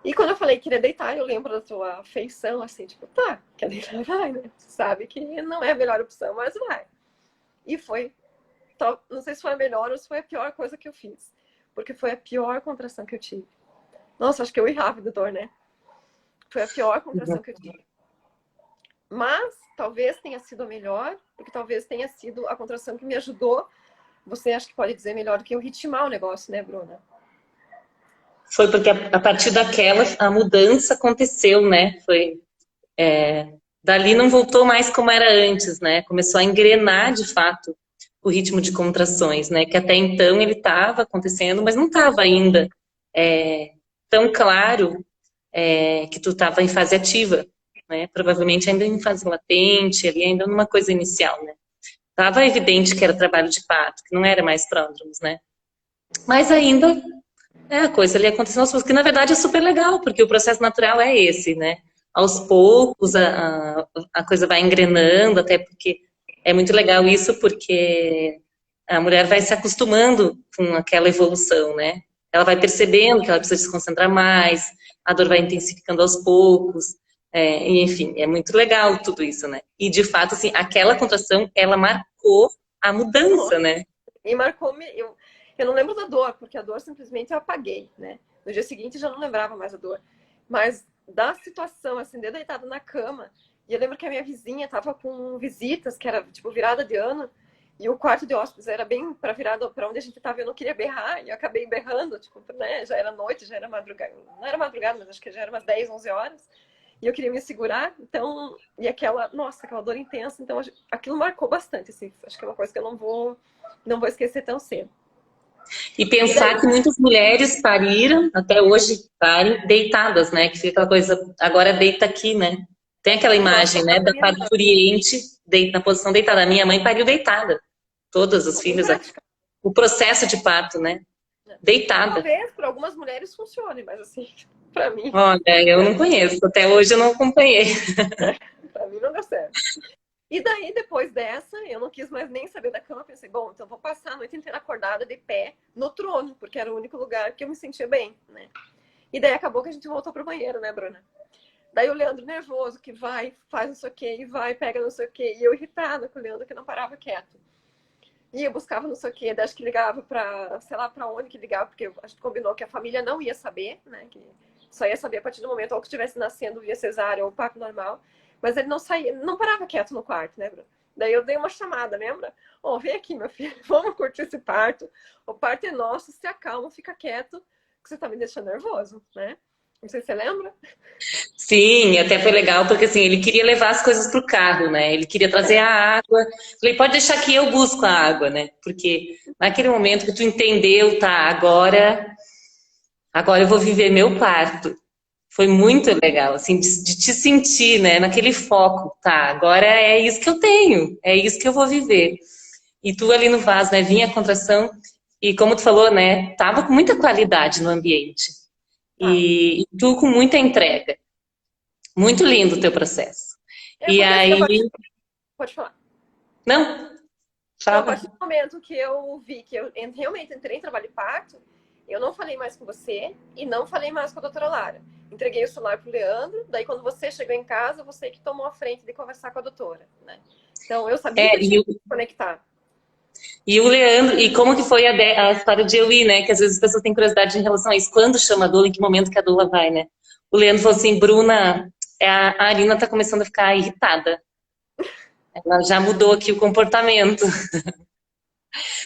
E quando eu falei que queria deitar, eu lembro da tua feição, assim, tipo, tá, quer deitar, vai, né? Você sabe que não é a melhor opção, mas vai. E foi, não sei se foi a melhor ou se foi a pior coisa que eu fiz. Porque foi a pior contração que eu tive. Nossa, acho que eu errava, doutor, né? Foi a pior contração que eu tive. Mas talvez tenha sido a melhor, porque talvez tenha sido a contração que me ajudou você acha que pode dizer melhor do que eu ritmar o negócio, né, Bruna? Foi porque a partir daquela, a mudança aconteceu, né? Dali não voltou mais como era antes, né? Começou a engrenar, de fato, o ritmo de contrações, né? Que até então ele estava acontecendo, mas não estava ainda tão claro que tu estava em fase ativa, né? Provavelmente ainda em fase latente, ali ainda numa coisa inicial, né? Tava evidente que era trabalho de parto, que não era mais pródromos, né? Mas ainda a coisa ali acontecendo aos poucos, que na verdade é super legal, porque o processo natural é esse, né? Aos poucos a coisa vai engrenando, até porque é muito legal isso, porque a mulher vai se acostumando com aquela evolução, né? Ela vai percebendo que ela precisa se concentrar mais, a dor vai intensificando aos poucos, e enfim, é muito legal tudo isso, né? E de fato, assim, aquela contração, ela marcou a mudança, né? E marcou-me, eu não lembro da dor, porque a dor simplesmente eu apaguei, né? No dia seguinte eu já não lembrava mais a dor. Mas da situação, assim, de deitada na cama, e eu lembro que a minha vizinha tava com visitas, que era tipo virada de ano, e o quarto de hóspedes era bem para virada para onde a gente tava, eu não queria berrar, e eu acabei berrando, tipo, né? Já era noite, já era madrugada, não era madrugada, mas acho que já era umas 10, 11 horas. E eu queria me segurar, então, e aquela, nossa, aquela dor intensa, então aquilo marcou bastante, assim, acho que é uma coisa que eu não vou esquecer tão cedo. E pensar que muitas mulheres pariram, até hoje parem, deitadas, né? Que fica aquela coisa, agora deita aqui, né? Tem aquela imagem, né, da parturiente na posição deitada. A minha mãe pariu deitada. Todas as filhas, o processo de parto, né? Deitada. Talvez para algumas mulheres funcione, mas assim, para mim. Olha, eu não conheço, até hoje eu não acompanhei. Para mim não deu certo. E daí, depois dessa, eu não quis mais nem saber da cama. Pensei, bom, então vou passar a noite inteira acordada de pé no trono, porque era o único lugar que eu me sentia bem, né? E daí acabou que a gente voltou pro banheiro, né, Bruna? Daí o Leandro nervoso, que vai, faz não sei o quê, e vai, pega não sei o quê. E eu irritada com o Leandro, que não parava quieto. E eu buscava não sei o quê, daí acho que ligava pra, sei lá pra onde que ligava, porque a gente combinou que a família não ia saber, né? Que só ia saber a partir do momento ou que estivesse nascendo via cesárea ou parto normal. Mas ele não saía, não parava quieto no quarto, né, Bruno? Daí eu dei uma chamada, lembra? Ó, vem aqui, meu filho, vamos curtir esse parto. O parto é nosso, se acalma, fica quieto, que você tá me deixando nervoso, né? Não sei se você lembra. Sim, até foi legal, porque assim, ele queria levar as coisas pro carro, né? Ele queria trazer a água. Falei, pode deixar que eu busco a água, né? Porque naquele momento que tu entendeu, tá, agora eu vou viver meu parto. Foi muito legal, assim, de te sentir, né, naquele foco, tá, agora é isso que eu tenho, é isso que eu vou viver. E tu ali no vaso, né, vinha a contração, e como tu falou, né, tava com muita qualidade no ambiente. E tu com muita entrega. Muito lindo o teu processo. É E porque assim, aí, pode falar. não, Não, a fala. partir do momento que eu vi que eu realmente entrei em trabalho de parto, eu não falei mais com você e não falei mais com a doutora Lara. Entreguei o celular pro Leandro, daí quando você chegou em casa, você que tomou a frente de conversar com a doutora, né? Então eu sabia que eu tinha que me conectar. E o Leandro, e como que foi a história de eu ir, né? Que às vezes as pessoas têm curiosidade em relação a isso. Quando chama a doula, em que momento que a doula vai, né? O Leandro falou assim, Bruna, a Arina tá começando a ficar irritada. Ela já mudou aqui o comportamento.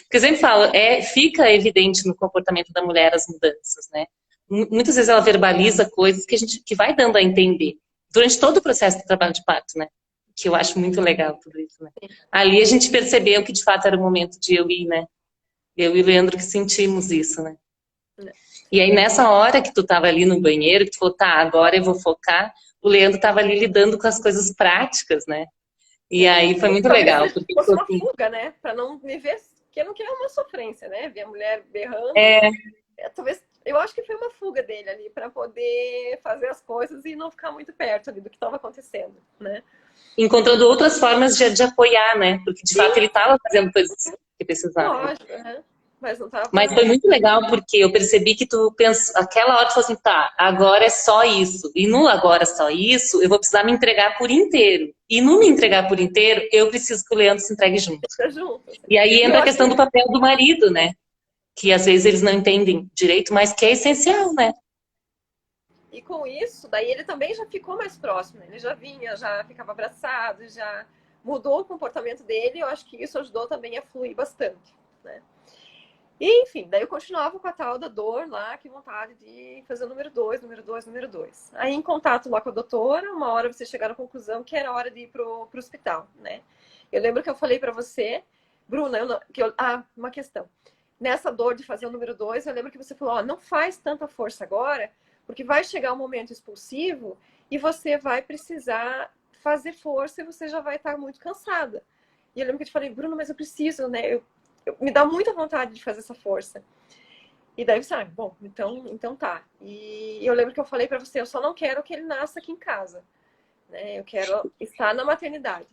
Porque eu sempre falo, fica evidente no comportamento da mulher as mudanças, né? Muitas vezes ela verbaliza coisas que vai dando a entender durante todo o processo do trabalho de parto, né? Que eu acho muito legal tudo isso, né? Ali a gente percebeu que de fato era o momento de eu ir, né? Eu e o Leandro que sentimos isso, né? E aí nessa hora que tu tava ali no banheiro, que tu falou, tá, agora eu vou focar, o Leandro tava ali lidando com as coisas práticas, né? E aí foi muito Talvez legal, porque fosse uma assim, fuga, né? Para não me ver, que eu não queria uma sofrência, né? Ver a mulher berrando. é, Talvez, eu acho que foi uma fuga dele ali para poder fazer as coisas e não ficar muito perto ali do que estava acontecendo, né? encontrando outras formas de apoiar, né? Porque de fato ele estava fazendo coisas que precisava. Lógico, né? Mas não estava Mas foi muito legal porque eu percebi que tu pensou, aquela hora tu falou assim, tá, agora é só isso. E no agora é só isso, eu vou precisar me entregar por inteiro. E no me entregar por inteiro, eu preciso que o Leandro se entregue junto. junto. Assim. E aí E eu entra a acho questão que do papel do marido, né? Que às vezes eles não entendem direito, mas que é essencial, né? e com isso, daí ele também já ficou mais próximo, né? Ele já vinha, já ficava abraçado, já mudou o comportamento dele, eu acho que isso ajudou também a fluir bastante. né? E, enfim, daí eu continuava com a tal da dor lá, que vontade de fazer o número 2, número 2, número 2. Aí, em contato lá com a doutora, uma hora você chegar à conclusão que era hora de ir pro hospital, né? Eu lembro que eu falei para você, Bruna, uma questão. Nessa dor de fazer o número 2, eu lembro que você falou, ó, não faz tanta força agora, porque vai chegar um momento expulsivo e você vai precisar fazer força e você já vai estar muito cansada. E eu lembro que eu te falei, Bruno, mas eu preciso, né? Me dá muita vontade de fazer essa força. E daí você, bom, então tá. E eu lembro que eu falei para você, eu só não quero que ele nasça aqui em casa, né? Eu quero estar na maternidade.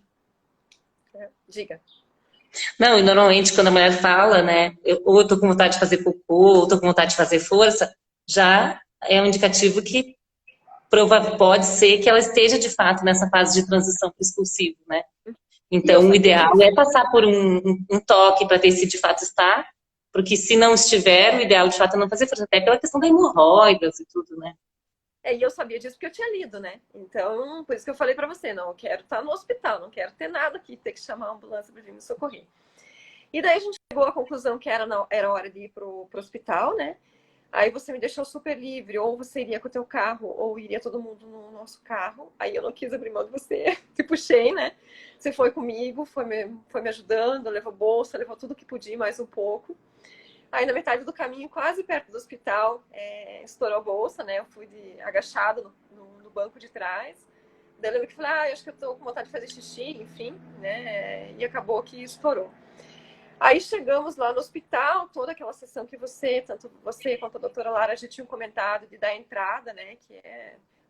Diga. Não, e normalmente quando a mulher fala, né, ou eu tô com vontade de fazer cocô, ou tô com vontade de fazer força, já é um indicativo que pode ser que ela esteja de fato nessa fase de transição para expulsivo, né? E eu Então, o sabia ideal disso. é passar por um toque para ver se de fato está, porque se não estiver, o ideal de fato é não fazer força, até pela questão da hemorroidas e tudo, né? E eu sabia disso porque eu tinha lido, né? Então, por isso que eu falei para você, não, eu quero estar no hospital, não quero ter nada aqui, ter que chamar a ambulância para vir me socorrer. E daí a gente chegou à conclusão que era hora de ir pro hospital, né? Aí você me deixou super livre, ou você iria com o teu carro, ou iria todo mundo no nosso carro. Aí eu não quis abrir mão de você, te puxei, né? Você foi comigo, foi me ajudando, levou bolsa, levou tudo que podia, mais um pouco. Aí na metade do caminho, quase perto do hospital, estourou a bolsa, né? Eu fui agachado no banco de trás. Daí eu lembro que falei, acho que eu tô com vontade de fazer xixi, enfim, né? E acabou que estourou. Aí chegamos lá no hospital, toda aquela sessão que tanto você quanto a doutora Lara já tinham comentado de dar entrada, né? Que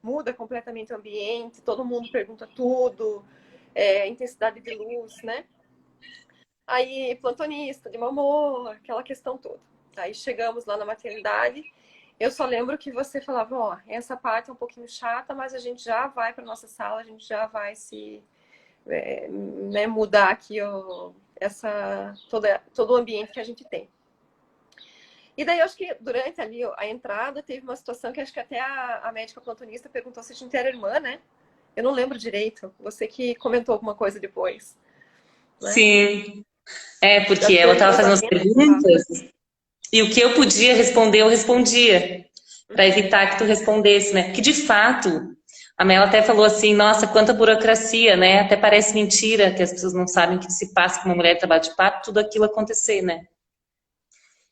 muda completamente o ambiente, todo mundo pergunta tudo, intensidade de luz, né? Aí plantonista, de mamô, aquela questão toda. Aí chegamos lá na maternidade, eu só lembro que você falava, ó, essa parte é um pouquinho chata, mas a gente já vai para nossa sala, a gente já vai né, mudar aqui todo o ambiente que a gente tem. E daí eu acho que durante ali a entrada teve uma situação que acho que até a médica plantonista perguntou se a gente era irmã, né? Eu não lembro direito. Você que comentou alguma coisa depois, né? Sim, porque Das ela estava fazendo as perguntas. perguntas e o que eu podia responder, eu respondia, para Uhum. evitar que tu respondesse, né? Que de fato, a Mela até falou assim, nossa, quanta burocracia, né? Até parece mentira que as pessoas não sabem que se passa com uma mulher de trabalho de parto, tudo aquilo acontecer, né?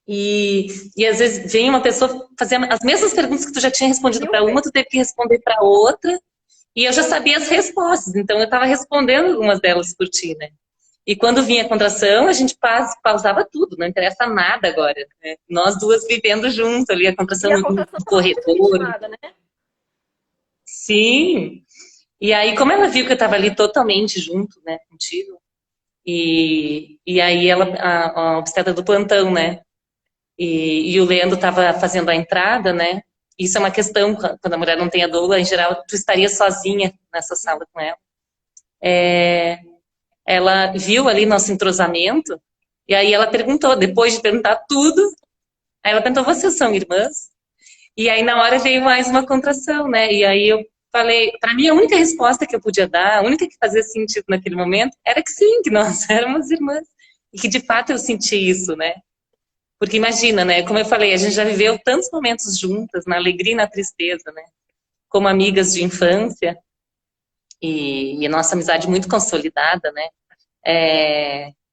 E às vezes vem uma pessoa fazer as mesmas perguntas que tu já tinha respondido Mil para uma, tu vezes. teve que responder para outra, e eu já sabia as respostas, então eu estava respondendo algumas delas por ti, né? E quando vinha a contração, a gente pausava tudo, não interessa nada agora, né? Nós duas vivendo junto ali, a E contração a no contração estava muito corredor. ritmada, né? Sim. E aí, como ela viu que eu estava ali totalmente junto, né, contigo, e aí a obstetra do plantão, né, e o Leandro estava fazendo a entrada, né, isso é uma questão, quando a mulher não tem a doula, em geral, tu estaria sozinha nessa sala com ela. Ela viu ali nosso entrosamento, e aí ela perguntou, depois de perguntar tudo, aí ela perguntou, vocês são irmãs? E aí na hora veio mais uma contração, né? E aí eu falei, para mim a única resposta que eu podia dar, a única que fazia sentido naquele momento, era que sim, que nós éramos irmãs. E que de fato eu senti isso, né? Porque imagina, né? Como eu falei, a gente já viveu tantos momentos juntas, na alegria e na tristeza, né? Como amigas de infância, e a nossa amizade muito consolidada, né?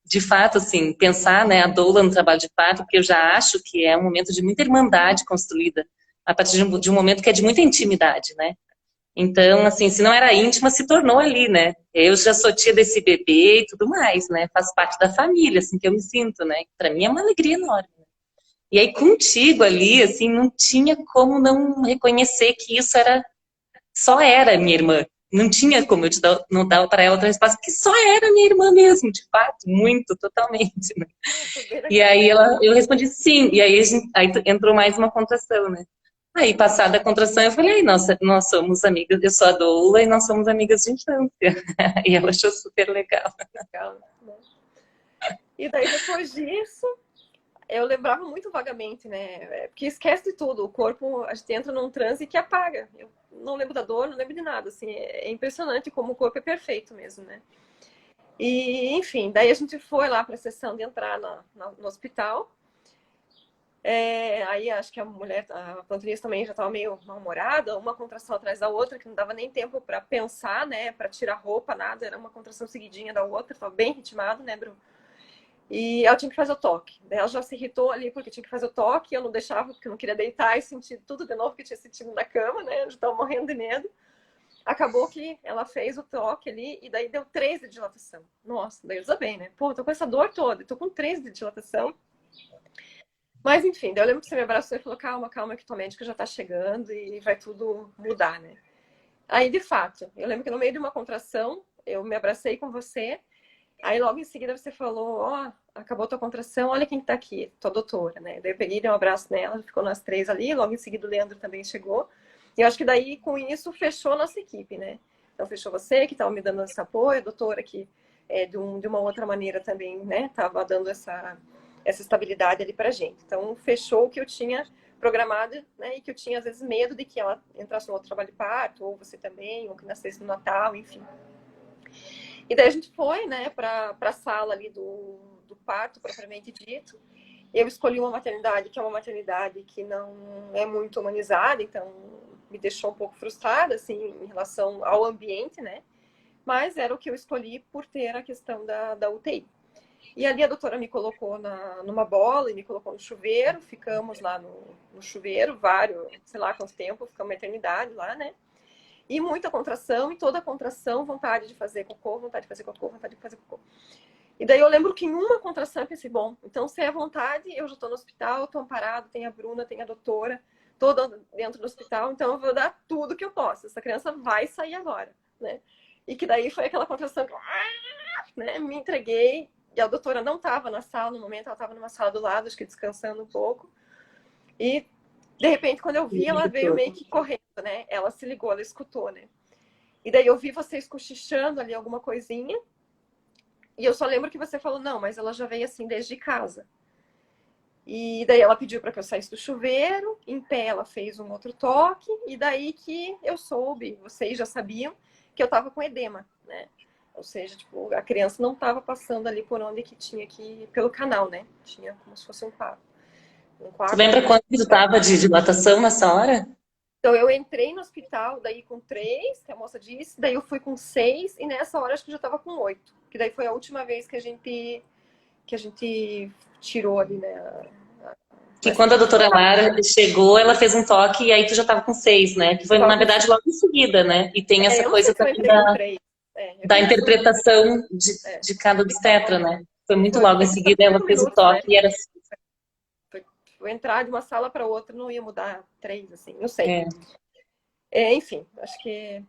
De fato, assim, pensar, né, a doula no trabalho de parto, porque eu já acho que é um momento de muita irmandade construída, a partir de um momento que é de muita intimidade, né? Então, assim, se não era íntima, se tornou ali, né? Eu já sou tia desse bebê e tudo mais, né? Faz parte da família, assim, que eu me sinto, né? Para mim é uma alegria enorme. E aí, contigo ali, assim, não tinha como não reconhecer que isso só era minha irmã. Não tinha como não dar para ela outra resposta, porque só era minha irmã mesmo, de fato, muito, totalmente, né? Foi bem E legal. aí eu respondi sim, e aí, aí entrou mais uma contração, né? Aí, passada a contração, eu falei, nossa, nós somos amigas, eu sou a doula e nós somos amigas de infância. E ela achou super legal. Legal, né? E daí depois disso, eu lembrava muito vagamente, né? Porque esquece de tudo. O corpo, a gente entra num transe que apaga. Eu não lembro da dor, não lembro de nada. Assim, é impressionante como o corpo é perfeito mesmo, né? E, enfim, daí a gente foi lá para a sessão de entrar no hospital. Aí acho que a mulher, a plantonista também já estava meio mal-humorada, uma contração atrás da outra, que não dava nem tempo para pensar, né, para tirar roupa, nada, era uma contração seguidinha da outra, estava bem ritmado, né, Bruno? E ela tinha que fazer o toque. Daí ela já se irritou ali porque tinha que fazer o toque, eu não deixava porque eu não queria deitar e sentir tudo de novo que eu tinha sentido na cama, né, eu estava morrendo de medo. Acabou que ela fez o toque ali e daí deu 3 de dilatação. Nossa, daí eu desabei, né? Pô, tô com essa dor toda, tô com 3 de dilatação. Mas enfim, daí eu lembro que você me abraçou e falou: calma, calma, que tua médica já tá chegando e vai tudo mudar, né? Aí, de fato, eu lembro que no meio de uma contração, eu me abracei com você. Aí logo em seguida você falou: ó, acabou tua contração, olha quem tá aqui, tua doutora, né? Daí eu peguei, dei um abraço nela, ficou nós 3 ali. Logo em seguida o Leandro também chegou. E eu acho que daí, com isso, fechou a nossa equipe, né? Então fechou você, que estava me dando esse apoio, a doutora que de uma outra maneira também, né? Tava dando essa estabilidade ali pra gente. Então fechou o que eu tinha programado, né? E que eu tinha às vezes medo de que ela entrasse no outro trabalho de parto, ou você também, ou que nascesse no Natal, enfim. E daí a gente foi, né, para a sala ali do parto, propriamente dito. Eu escolhi uma maternidade que é uma maternidade que não é muito humanizada, então me deixou um pouco frustrada, assim, em relação ao ambiente, né? Mas era o que eu escolhi por ter a questão da UTI. E ali a doutora me colocou numa bola e me colocou no chuveiro, ficamos lá no chuveiro, sei lá quanto tempo, ficamos uma eternidade lá, né? E muita contração, e toda contração, vontade de fazer cocô, vontade de fazer cocô, vontade de fazer cocô. E daí eu lembro que em uma contração eu pensei: bom, então se é vontade, eu já estou no hospital, estou amparado, tem a Bruna, tem a doutora, estou dentro do hospital, então eu vou dar tudo que eu posso. Essa criança vai sair agora, né? E que daí foi aquela contração que eu, né, me entreguei, e a doutora não estava na sala no momento, ela estava numa sala do lado, acho que descansando um pouco. E de repente, quando eu vi, ela veio meio que correndo, né? Ela se ligou, ela escutou, né? E daí eu vi vocês cochichando ali alguma coisinha. E eu só lembro que você falou: não, mas ela já veio assim desde casa. E daí ela pediu para que eu saísse do chuveiro, em pé ela fez um outro toque, e daí que eu soube, vocês já sabiam, que eu estava com edema, né? Ou seja, tipo, a criança não estava passando ali por onde que tinha que ir, pelo canal, né? Tinha como se fosse um quarto. Tu lembra quanto que tu tava de dilatação nessa hora? Então eu entrei no hospital, daí com 3, que a moça disse, daí eu fui com 6, e nessa hora acho que eu já estava com 8. Que daí foi a última vez que a gente tirou ali, né? Que quando a doutora Lara chegou, ela fez um toque e aí tu já tava com 6, né? Que foi, na verdade, logo em seguida, né? E tem essa Eu não sei coisa se eu também entrei com 3. da interpretação de cada obstetra, né? Foi muito logo em seguida, ela fez o Minutos, né? toque e era assim. Foi entrar de uma sala para outra, não ia mudar 3, assim, não sei. Enfim, acho que...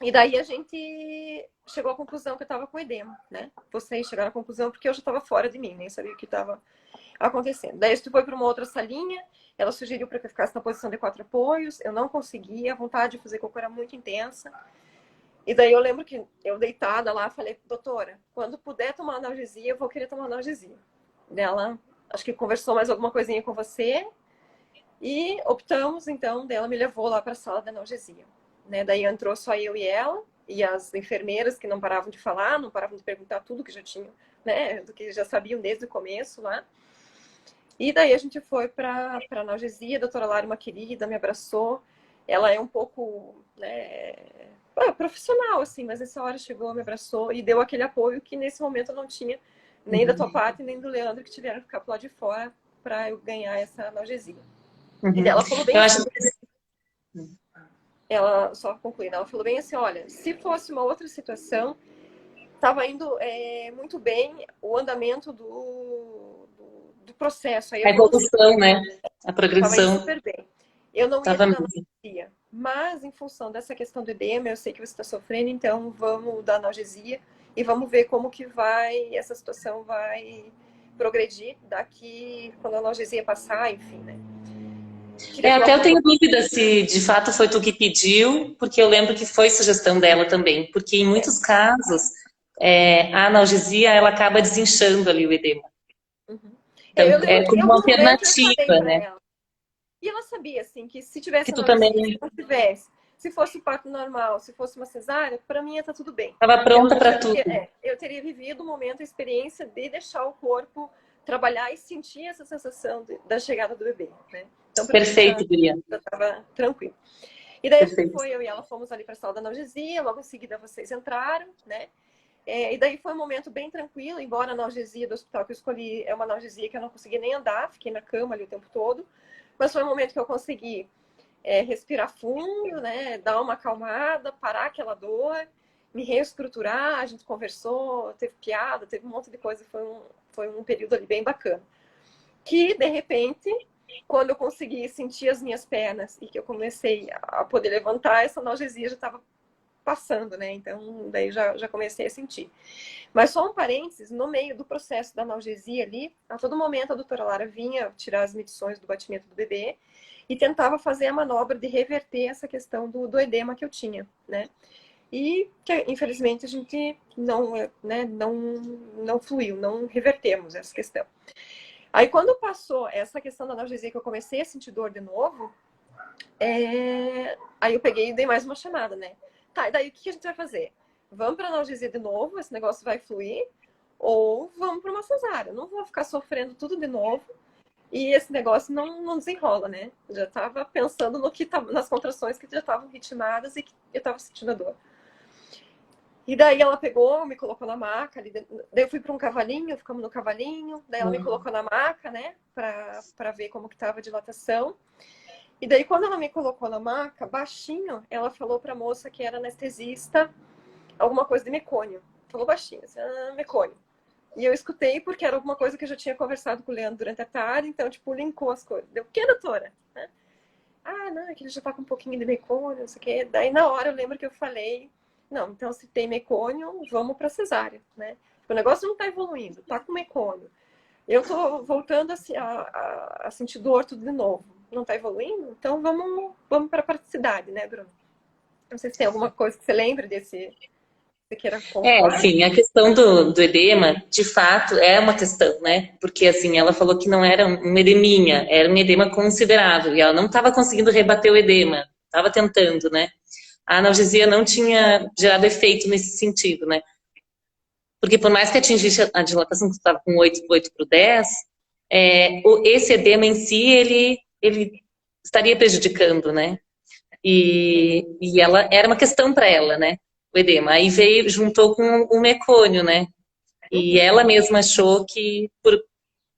E daí a gente chegou à conclusão que eu estava com edema, né? Vocês chegaram à conclusão porque eu já estava fora de mim, nem sabia o que estava acontecendo. Daí a gente foi para uma outra salinha, ela sugeriu para que eu ficasse na posição de 4 apoios, eu não conseguia, a vontade de fazer cocô era muito intensa. E daí eu lembro que eu deitada lá, falei: doutora, quando puder tomar analgesia, eu vou querer tomar analgesia. Dela, acho que conversou mais alguma coisinha com você, e optamos, então, dela me levou lá para a sala da analgesia. Né? Daí entrou só eu e ela, e as enfermeiras que não paravam de falar, não paravam de perguntar tudo que já tinham, né? Do que já sabiam desde o começo lá. E daí a gente foi para a analgesia, a doutora Lara, uma querida, me abraçou. Ela é um pouco, né, profissional, assim, mas nessa hora chegou, me abraçou e deu aquele apoio que nesse momento eu não tinha, nem da tua parte, nem do Leandro, que tiveram que ficar pro lado de fora para eu ganhar essa analgesia. E ela falou bem assim, ela, só concluindo, ela falou bem assim: olha, se fosse uma outra situação, estava indo muito bem o andamento do processo. A evolução, né? A progressão. Estava indo super bem. Eu não ia dar analgesia, mas em função dessa questão do edema, eu sei que você está sofrendo, então vamos dar analgesia e vamos ver como que essa situação vai progredir daqui, quando a analgesia passar, enfim, né? Até eu tenho dúvida se de fato foi tu que pediu, porque eu lembro que foi sugestão dela também, porque em muitos casos a analgesia ela acaba desinchando ali o edema. Uhum. Então, é como uma alternativa, né? E ela sabia, assim, que se tivesse que tu também... se não tivesse, Se fosse parto normal, se fosse uma cesárea, para mim ia estar tudo bem. Estava pronta para tudo. Eu teria vivido o momento, a experiência de deixar o corpo trabalhar e sentir essa sensação da chegada do bebê, né? Então, Perfeito, Guria. Já estava tranquilo. E daí Perfeito. eu e ela fomos ali para a sala da analgesia, logo em seguida vocês entraram, né? E daí foi um momento bem tranquilo, embora a analgesia do hospital que eu escolhi é uma analgesia que eu não consegui nem andar, fiquei na cama ali o tempo todo, mas foi um momento que eu consegui respirar fundo, né? Dar uma acalmada, parar aquela dor, me reestruturar, a gente conversou, teve piada, teve um monte de coisa, foi um período ali bem bacana. Que, de repente, quando eu consegui sentir as minhas pernas e que eu comecei a poder levantar, essa analgesia já estava passando, né? Então, daí já comecei a sentir. Mas só um parênteses, no meio do processo da analgesia ali, a todo momento a doutora Lara vinha tirar as medições do batimento do bebê e tentava fazer a manobra de reverter essa questão do edema que eu tinha, né? E que, infelizmente, a gente não fluiu, não revertemos essa questão. Aí, quando passou essa questão da analgesia, que eu comecei a sentir dor de novo, aí eu peguei e dei mais uma chamada, né? Tá, e daí o que a gente vai fazer? Vamos para analgesia de novo, esse negócio vai fluir, ou vamos para uma cesárea? Eu não vou ficar sofrendo tudo de novo e esse negócio não desenrola, né? Eu já estava pensando nas contrações que já estavam ritmadas e que eu estava sentindo a dor. E daí ela pegou, me colocou na maca, daí eu fui para um cavalinho, ficamos no cavalinho, daí ela me colocou na maca, né, para ver como que estava a dilatação. E daí quando ela me colocou na maca, baixinho, ela falou para a moça que era anestesista, alguma coisa de mecônio. Falou baixinho, assim, mecônio. E eu escutei porque era alguma coisa que eu já tinha conversado com o Leandro durante a tarde, então, tipo, linkou as coisas. Deu, o que, doutora? Né? Ah, não, é que ele já tá com um pouquinho de mecônio, não sei o quê. Daí, na hora, eu lembro que eu falei, não, então, se tem mecônio, vamos pra cesárea, né? O negócio não tá evoluindo, tá com mecônio. Eu tô voltando a sentir dor tudo de novo. Não tá evoluindo? Então, vamos pra praticidade, né, Bruno? Não sei se tem alguma coisa que você lembra desse... Assim, a questão do edema, de fato, é uma questão, né? Porque, assim, ela falou que não era um edeminha, era um edema considerável, e ela não estava conseguindo rebater o edema, estava tentando, né? A analgesia não tinha gerado efeito nesse sentido, né? Porque por mais que atingisse a dilatação que estava com 8 para o 10, esse edema em si, ele estaria prejudicando, né? E ela era uma questão para ela, né? O edema. Aí juntou com o mecônio, né? E ela mesma achou que,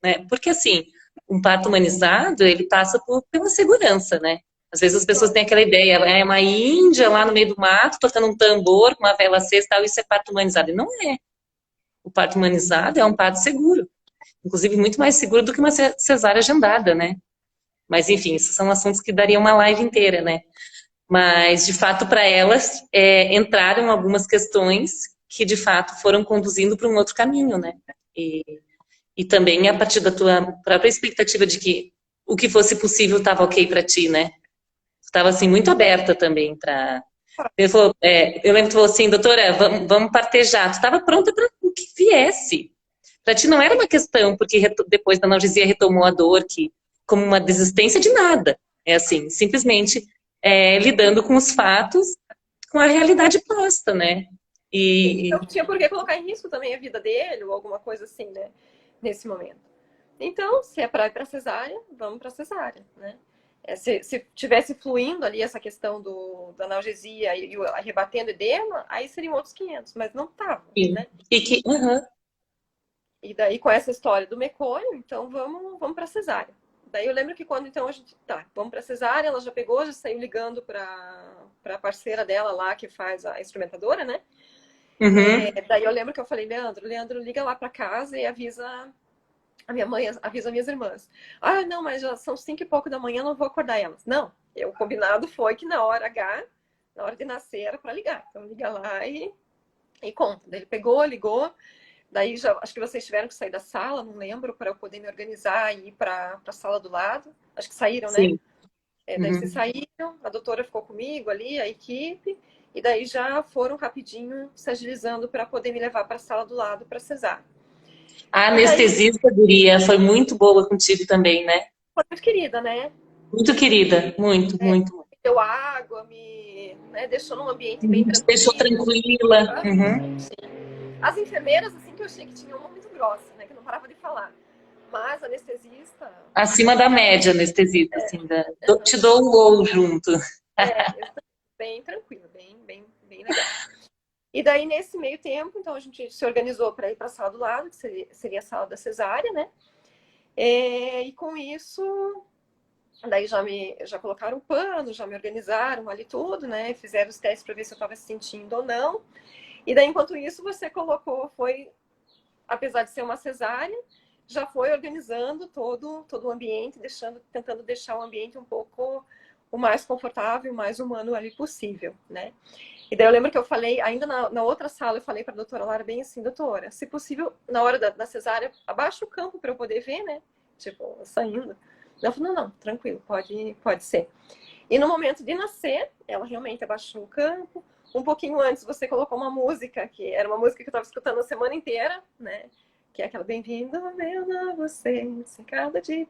né? Porque assim, um parto humanizado, ele passa pela segurança, né? Às vezes as pessoas têm aquela ideia, é uma índia lá no meio do mato, tocando um tambor com uma vela acesa e tal, isso é parto humanizado. E não é. O parto humanizado é um parto seguro. Inclusive, muito mais seguro do que uma cesárea agendada, né? Mas, enfim, esses são assuntos que daria uma live inteira, né? Mas, de fato, para elas, entraram algumas questões que, de fato, foram conduzindo para um outro caminho, né? E também a partir da tua própria expectativa de que o que fosse possível estava ok para ti, né? Estava, assim, muito aberta também para... eu lembro que tu falou assim, doutora, vamos partejar. Tu estava pronta para o que viesse. Para ti não era uma questão, porque depois da analgesia retomou a dor, como uma desistência de nada. É assim, simplesmente... lidando com os fatos, com a realidade posta, né? Não tinha por que colocar em risco também a vida dele, ou alguma coisa assim, né? Nesse momento. Então, se é para ir para cesárea, vamos para cesárea, né? Se tivesse fluindo ali essa questão da analgesia e rebatendo edema, aí seriam outros 500, mas não tava, né? E daí, com essa história do mecônio, então vamos para cesárea. Daí eu lembro que quando então a gente, vamos para cesárea, ela já pegou, já saiu ligando para a parceira dela lá, que faz a instrumentadora, né? Daí eu lembro que eu falei, Leandro, liga lá para casa e avisa a minha mãe, avisa minhas irmãs. Ah, não, mas já são 5 e pouco da manhã, não vou acordar elas. Não, o combinado foi que na hora H, na hora de nascer, era para ligar. Então liga lá e conta. Daí ele pegou, ligou. Daí já acho que vocês tiveram que sair da sala, não lembro, para eu poder me organizar e ir para a sala do lado. Acho que saíram, né? Daí vocês saíram, a doutora ficou comigo ali, a equipe, e daí já foram rapidinho se agilizando para poder me levar para a sala do lado para cesárea. A anestesista, Guria, foi muito boa contigo também, né? Foi muito querida, né? Muito querida, muito. deu água, né, deixou num ambiente bem Te deixou tranquilo. tranquila. Uhum. As enfermeiras, assim, que eu achei que tinha uma muito grossa, né, que não parava de falar. Mas a anestesista... Acima da média, anestesista, assim, te Uhum. dou o gol junto. Eu bem tranquila, bem legal. E daí, nesse meio tempo, então a gente se organizou para ir para a sala do lado, que seria a sala da cesárea, né? E com isso, daí já colocaram o pano, já me organizaram ali tudo, né? Fizeram os testes para ver se eu estava se sentindo ou não. E daí, enquanto isso, você colocou, apesar de ser uma cesárea, já foi organizando todo o ambiente, tentando deixar o ambiente um pouco o mais confortável, o mais humano ali possível, né? E daí eu lembro que eu falei, ainda na outra sala, eu falei para a doutora Lara bem assim, doutora, se possível, na hora da cesárea, abaixa o campo para eu poder ver, né? Tipo, saindo. Ela falou, não, tranquilo, pode ser. E no momento de nascer, ela realmente abaixou o campo. Um pouquinho antes, você colocou uma música, que era uma música que eu estava escutando a semana inteira, né? Que é aquela Bem-vindo, meu você, cercado de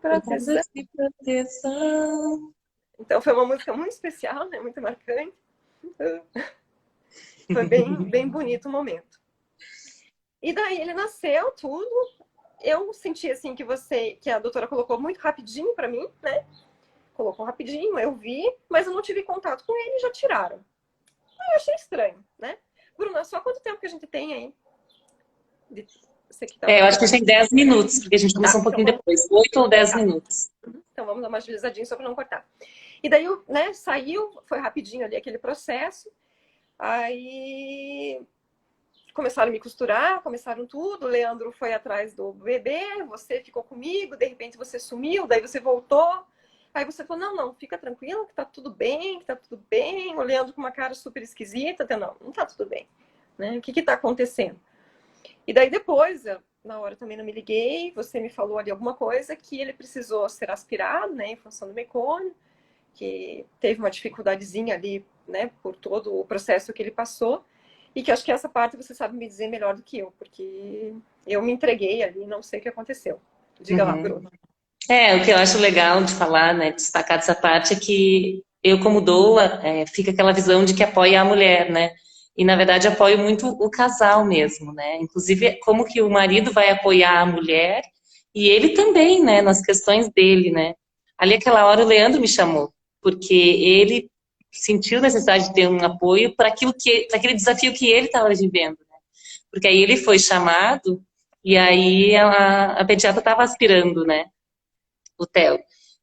proteção. Então foi uma música muito especial, né? Muito marcante. Foi bem bonito o momento. E daí ele nasceu, tudo. Eu senti assim que a doutora colocou muito rapidinho para mim, né? Colocou rapidinho, eu vi, mas eu não tive contato com ele e já tiraram. Aí eu achei estranho, né? Bruna, só quanto tempo que a gente tem aí? Eu acho que a gente tem 10 minutos, porque a gente começou um pouquinho então depois, 8 ou 10 minutos. Então vamos dar uma agilizadinha só para não cortar. E daí, né, saiu, foi rapidinho ali aquele processo. Aí começaram a me costurar, começaram tudo. O Leandro foi atrás do bebê, você ficou comigo, de repente você sumiu, daí você voltou. Aí você falou, não, fica tranquila, que tá tudo bem, que tá tudo bem. O Leandro com uma cara super esquisita, não tá tudo bem. Né? O que tá acontecendo? E daí depois, na hora também não me liguei, você me falou ali alguma coisa que ele precisou ser aspirado, né, em função do mecônio, que teve uma dificuldadezinha ali, né, por todo o processo que ele passou, e que acho que essa parte você sabe me dizer melhor do que eu, porque eu me entreguei ali, não sei o que aconteceu. Diga lá, Bruno. O que eu acho legal de falar, né, destacar dessa parte é que eu, como doula, fica aquela visão de que apoia a mulher, né? E, na verdade, apoio muito o casal mesmo, né? Inclusive, como que o marido vai apoiar a mulher e ele também, né, nas questões dele, né? Ali, aquela hora, o Leandro me chamou, porque ele sentiu necessidade de ter um apoio para aquele desafio que ele estava vivendo, né? Porque aí ele foi chamado e aí a pediatra estava aspirando, né? O Theo.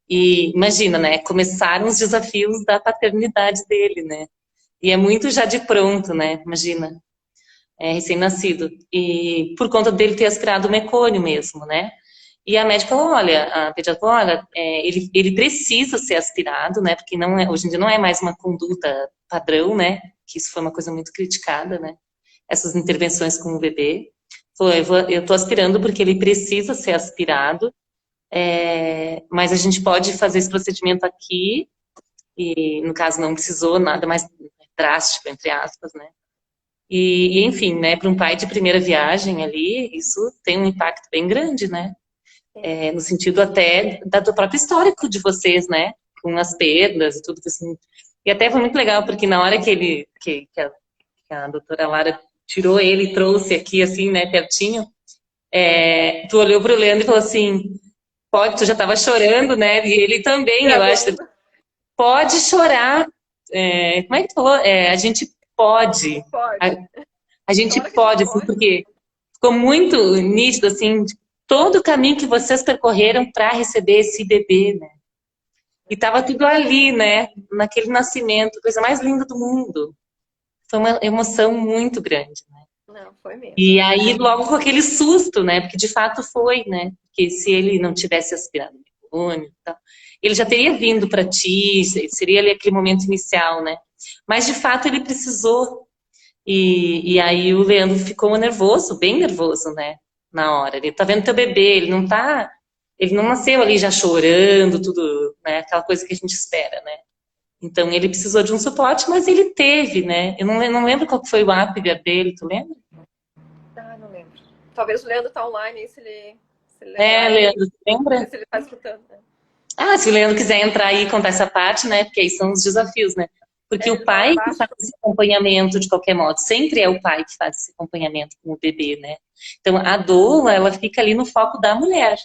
E imagina, né? Começaram os desafios da paternidade dele, né? E é muito já de pronto, né? Imagina, recém-nascido. E por conta dele ter aspirado o mecônio mesmo, né? E a médica falou, olha, a pediatra falou, olha, ele precisa ser aspirado, né? Porque hoje em dia não é mais uma conduta padrão, né? Que isso foi uma coisa muito criticada, né? Essas intervenções com o bebê. Falou, eu tô aspirando porque ele precisa ser aspirado. Mas a gente pode fazer esse procedimento aqui, e no caso não precisou nada mais drástico, entre aspas, né? E enfim, né, para um pai de primeira viagem ali, isso tem um impacto bem grande, né? No sentido até do próprio histórico de vocês, né? Com as perdas e tudo assim. E até foi muito legal, porque na hora que a doutora Lara tirou ele e trouxe aqui, assim, né, pertinho, tu olhou para o Leandro e falou assim, tu já estava chorando, né? E ele também, eu acho. Pode chorar. Como é que tu falou? A gente pode. A gente pode, assim, porque ficou muito nítido, assim, todo o caminho que vocês percorreram para receber esse bebê, né? E tava tudo ali, né? Naquele nascimento, coisa mais linda do mundo. Foi uma emoção muito grande, né? Não, foi mesmo. E aí, logo com aquele susto, né? Porque de fato foi, né? Porque se ele não tivesse aspirado o mecônio e tal, ele já teria vindo para ti, seria ali aquele momento inicial, né? Mas de fato ele precisou. E aí o Leandro ficou nervoso, bem nervoso, né? Na hora. Ele tá vendo teu bebê, ele não nasceu ali já chorando, tudo, né? Aquela coisa que a gente espera, né? Então ele precisou de um suporte, mas ele teve, né? Eu não lembro qual foi o apgar dele, tu lembra? Não lembro. Talvez o Leandro tá online aí, se ele Leandro, lembra? Se ele tá escutando, né? Ah, se o Leandro quiser entrar aí e contar essa parte, né? Porque aí são os desafios, né? Porque o Ele mora pai que abaixo. faz esse acompanhamento de qualquer modo, sempre é o pai que faz esse acompanhamento com o bebê, né? Então a doula, ela fica ali no foco da mulher.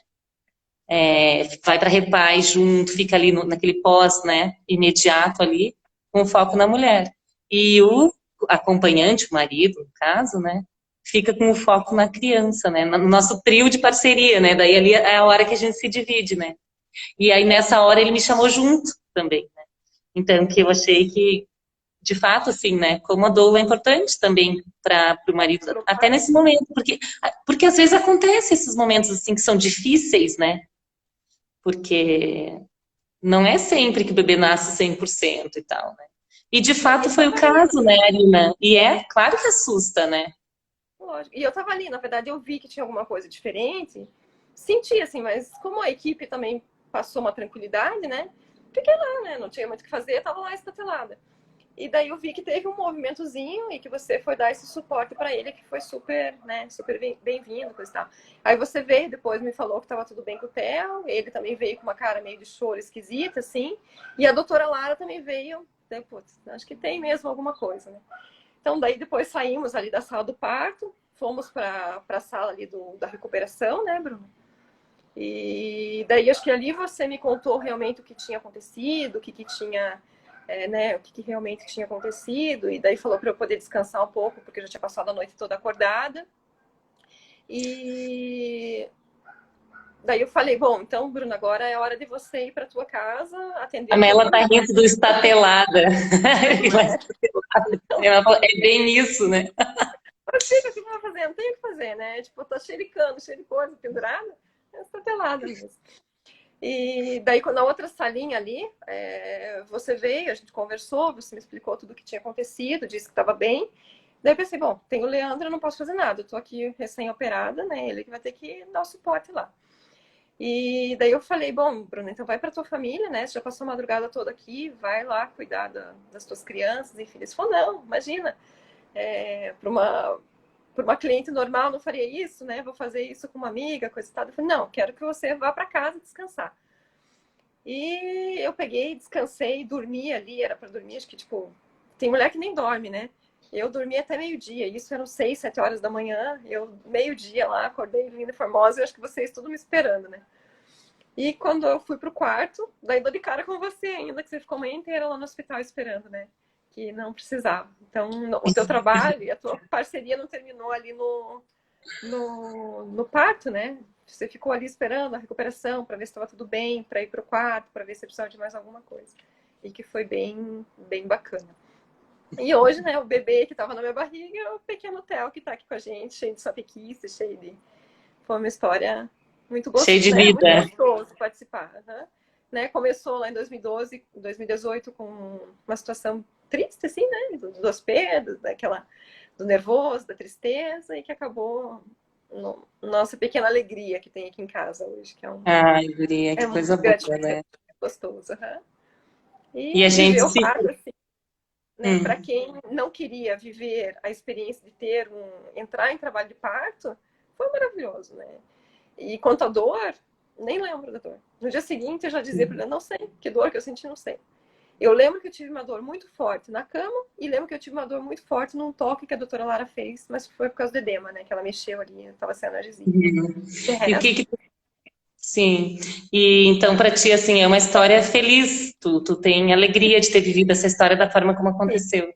Vai para repaz junto, fica ali naquele pós, né? Imediato ali, com foco na mulher. E o acompanhante, o marido, no caso, né? Fica com o foco na criança, né? No nosso trio de parceria, né? Daí ali é a hora que a gente se divide, né? E aí, nessa hora, ele me chamou junto também, né? Então, que eu achei que, de fato, assim, né? Como a doula é importante também para o marido, Pro até pai. nesse momento, porque às vezes acontece esses momentos, assim, que são difíceis, né? Porque não é sempre que o bebê nasce 100% e tal, né? E, de Não, e fato, eu foi o tava ali, caso, né, Arina? E claro que assusta, né? lógico. E eu tava ali, na verdade, eu vi que tinha alguma coisa diferente. Senti, assim, mas como a equipe também passou uma tranquilidade, né? Fiquei lá, né? Não tinha muito o que fazer, tava lá estatelada. E daí eu vi que teve um movimentozinho e que você foi dar esse suporte para ele, que foi super, né, super bem-vindo, coisa e tal. Aí você veio depois, me falou que tava tudo bem com o Theo, ele também veio com uma cara meio de choro esquisita, assim, e a doutora Lara também veio, né, putz, acho que tem mesmo alguma coisa, né. Então daí depois saímos ali da sala do parto, fomos para a sala ali da recuperação, né, Bruno? E daí acho que ali você me contou realmente o que tinha acontecido, o que tinha, né, o que realmente tinha acontecido, e daí falou para eu poder descansar um pouco, porque eu já tinha passado a noite toda acordada. E daí eu falei, bom, então, Bruno, agora é hora de você ir para tua casa, atender A o teu Mela tá filho. rindo do estatelada. Ela falou, é bem isso, né? Mas fica, o que eu vou fazer? Não tenho o que fazer, né? Tipo, tá xericando, cheio de coisa pendurada, é estatelada mesmo. E daí, na outra salinha ali, você veio, a gente conversou, você me explicou tudo o que tinha acontecido, disse que estava bem. Daí eu pensei, bom, tem o Leandro, eu não posso fazer nada, eu tô aqui recém-operada, né? Ele que vai ter que dar o suporte lá. E daí eu falei, bom, Bruno, então vai para tua família, né? Você já passou a madrugada toda aqui, vai lá cuidar das tuas crianças, enfim. Ele falou, não, imagina, para uma cliente normal não faria isso, né? Vou fazer isso com uma amiga, coisa e tal. Eu falei, não, quero que você vá para casa descansar. E eu peguei, descansei, dormi ali, era para dormir, acho que, tipo, tem mulher que nem dorme, né? Eu dormi até meio-dia, isso eram 6, 7 horas da manhã, eu meio-dia lá, acordei linda e formosa, e acho que vocês tudo me esperando, né? E quando eu fui pro quarto, daí dou de cara com você ainda, que você ficou a manhã inteira lá no hospital esperando, né? Que não precisava. Então, o teu trabalho e a tua parceria não terminou ali no parto, né? Você ficou ali esperando a recuperação para ver se estava tudo bem, para ir para o quarto, para ver se precisava de mais alguma coisa. E que foi bem, bem bacana. E hoje, né, o bebê que estava na minha barriga é o pequeno Theo que está aqui com a gente, cheio de sapequice, cheio de... Foi uma história muito Cheio gostosa, de né? Muito vida. gostoso participar. Uhum. Né? Começou lá em 2012, 2018 com uma situação triste, assim, né? Duas perdas, do nervoso, da tristeza, e que acabou nossa pequena alegria que tem aqui em casa hoje, que Ai, guria, é que muito coisa boa, gratificante, né? gostoso. Uhum. E E a gente viver o se... parto, assim, né? Para Hum. quem não queria viver a experiência de entrar em trabalho de parto, foi maravilhoso, né? E quanto à dor, nem lembro da dor. No dia seguinte eu já dizia para ele, não sei, que dor que eu senti, não sei. Eu lembro que eu tive uma dor muito forte na cama e lembro que eu tive uma dor muito forte num toque que a doutora Lara fez, mas foi por causa do edema, né? Que ela mexeu ali, estava sem analgesia. De E o que resto, que... Sim. E então, para ti, assim, é uma história feliz. Tu tem alegria de ter vivido essa história da forma como aconteceu.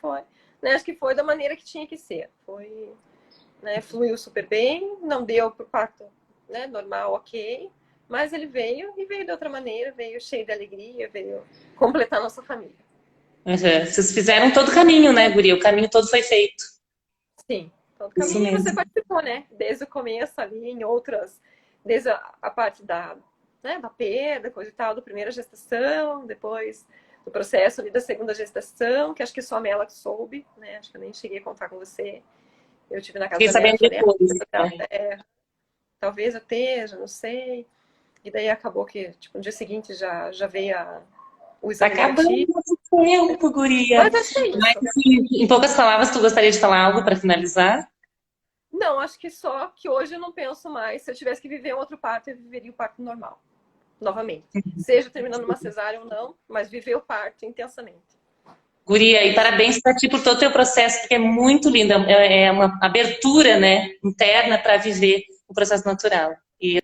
foi. Né, acho que foi da maneira que tinha que ser. Foi, né, fluiu super bem, não deu pro parto, né, normal, ok. Mas ele veio e veio de outra maneira, veio cheio de alegria, veio completar a nossa família. Uhum. Vocês fizeram todo o caminho, né, guria? O caminho todo foi feito. Sim, todo Isso caminho. E você mesmo. participou, né? Desde o começo ali, em outras, desde a parte da perda, coisa e tal, da primeira gestação, depois do processo ali da segunda gestação, que acho que só a Mela que soube, né? Acho que eu nem cheguei a contar com você. Eu tive na casa Fiquei da Mela, sabendo falei, depois, né? talvez eu esteja, não sei. E daí acabou que, tipo, no dia seguinte já veio o Tá exame acabando o negativo. nosso tempo, guria. Mas acho que é Mas, isso. assim, em poucas palavras, tu gostaria de falar algo para finalizar? Não, acho que só que hoje eu não penso mais. Se eu tivesse que viver um outro parto, eu viveria o parto normal. novamente. Seja terminando uma cesárea ou não, mas viver o parto intensamente. Guria, e parabéns para ti por todo o teu processo, porque é muito lindo, é uma abertura, né, interna para viver o processo natural. E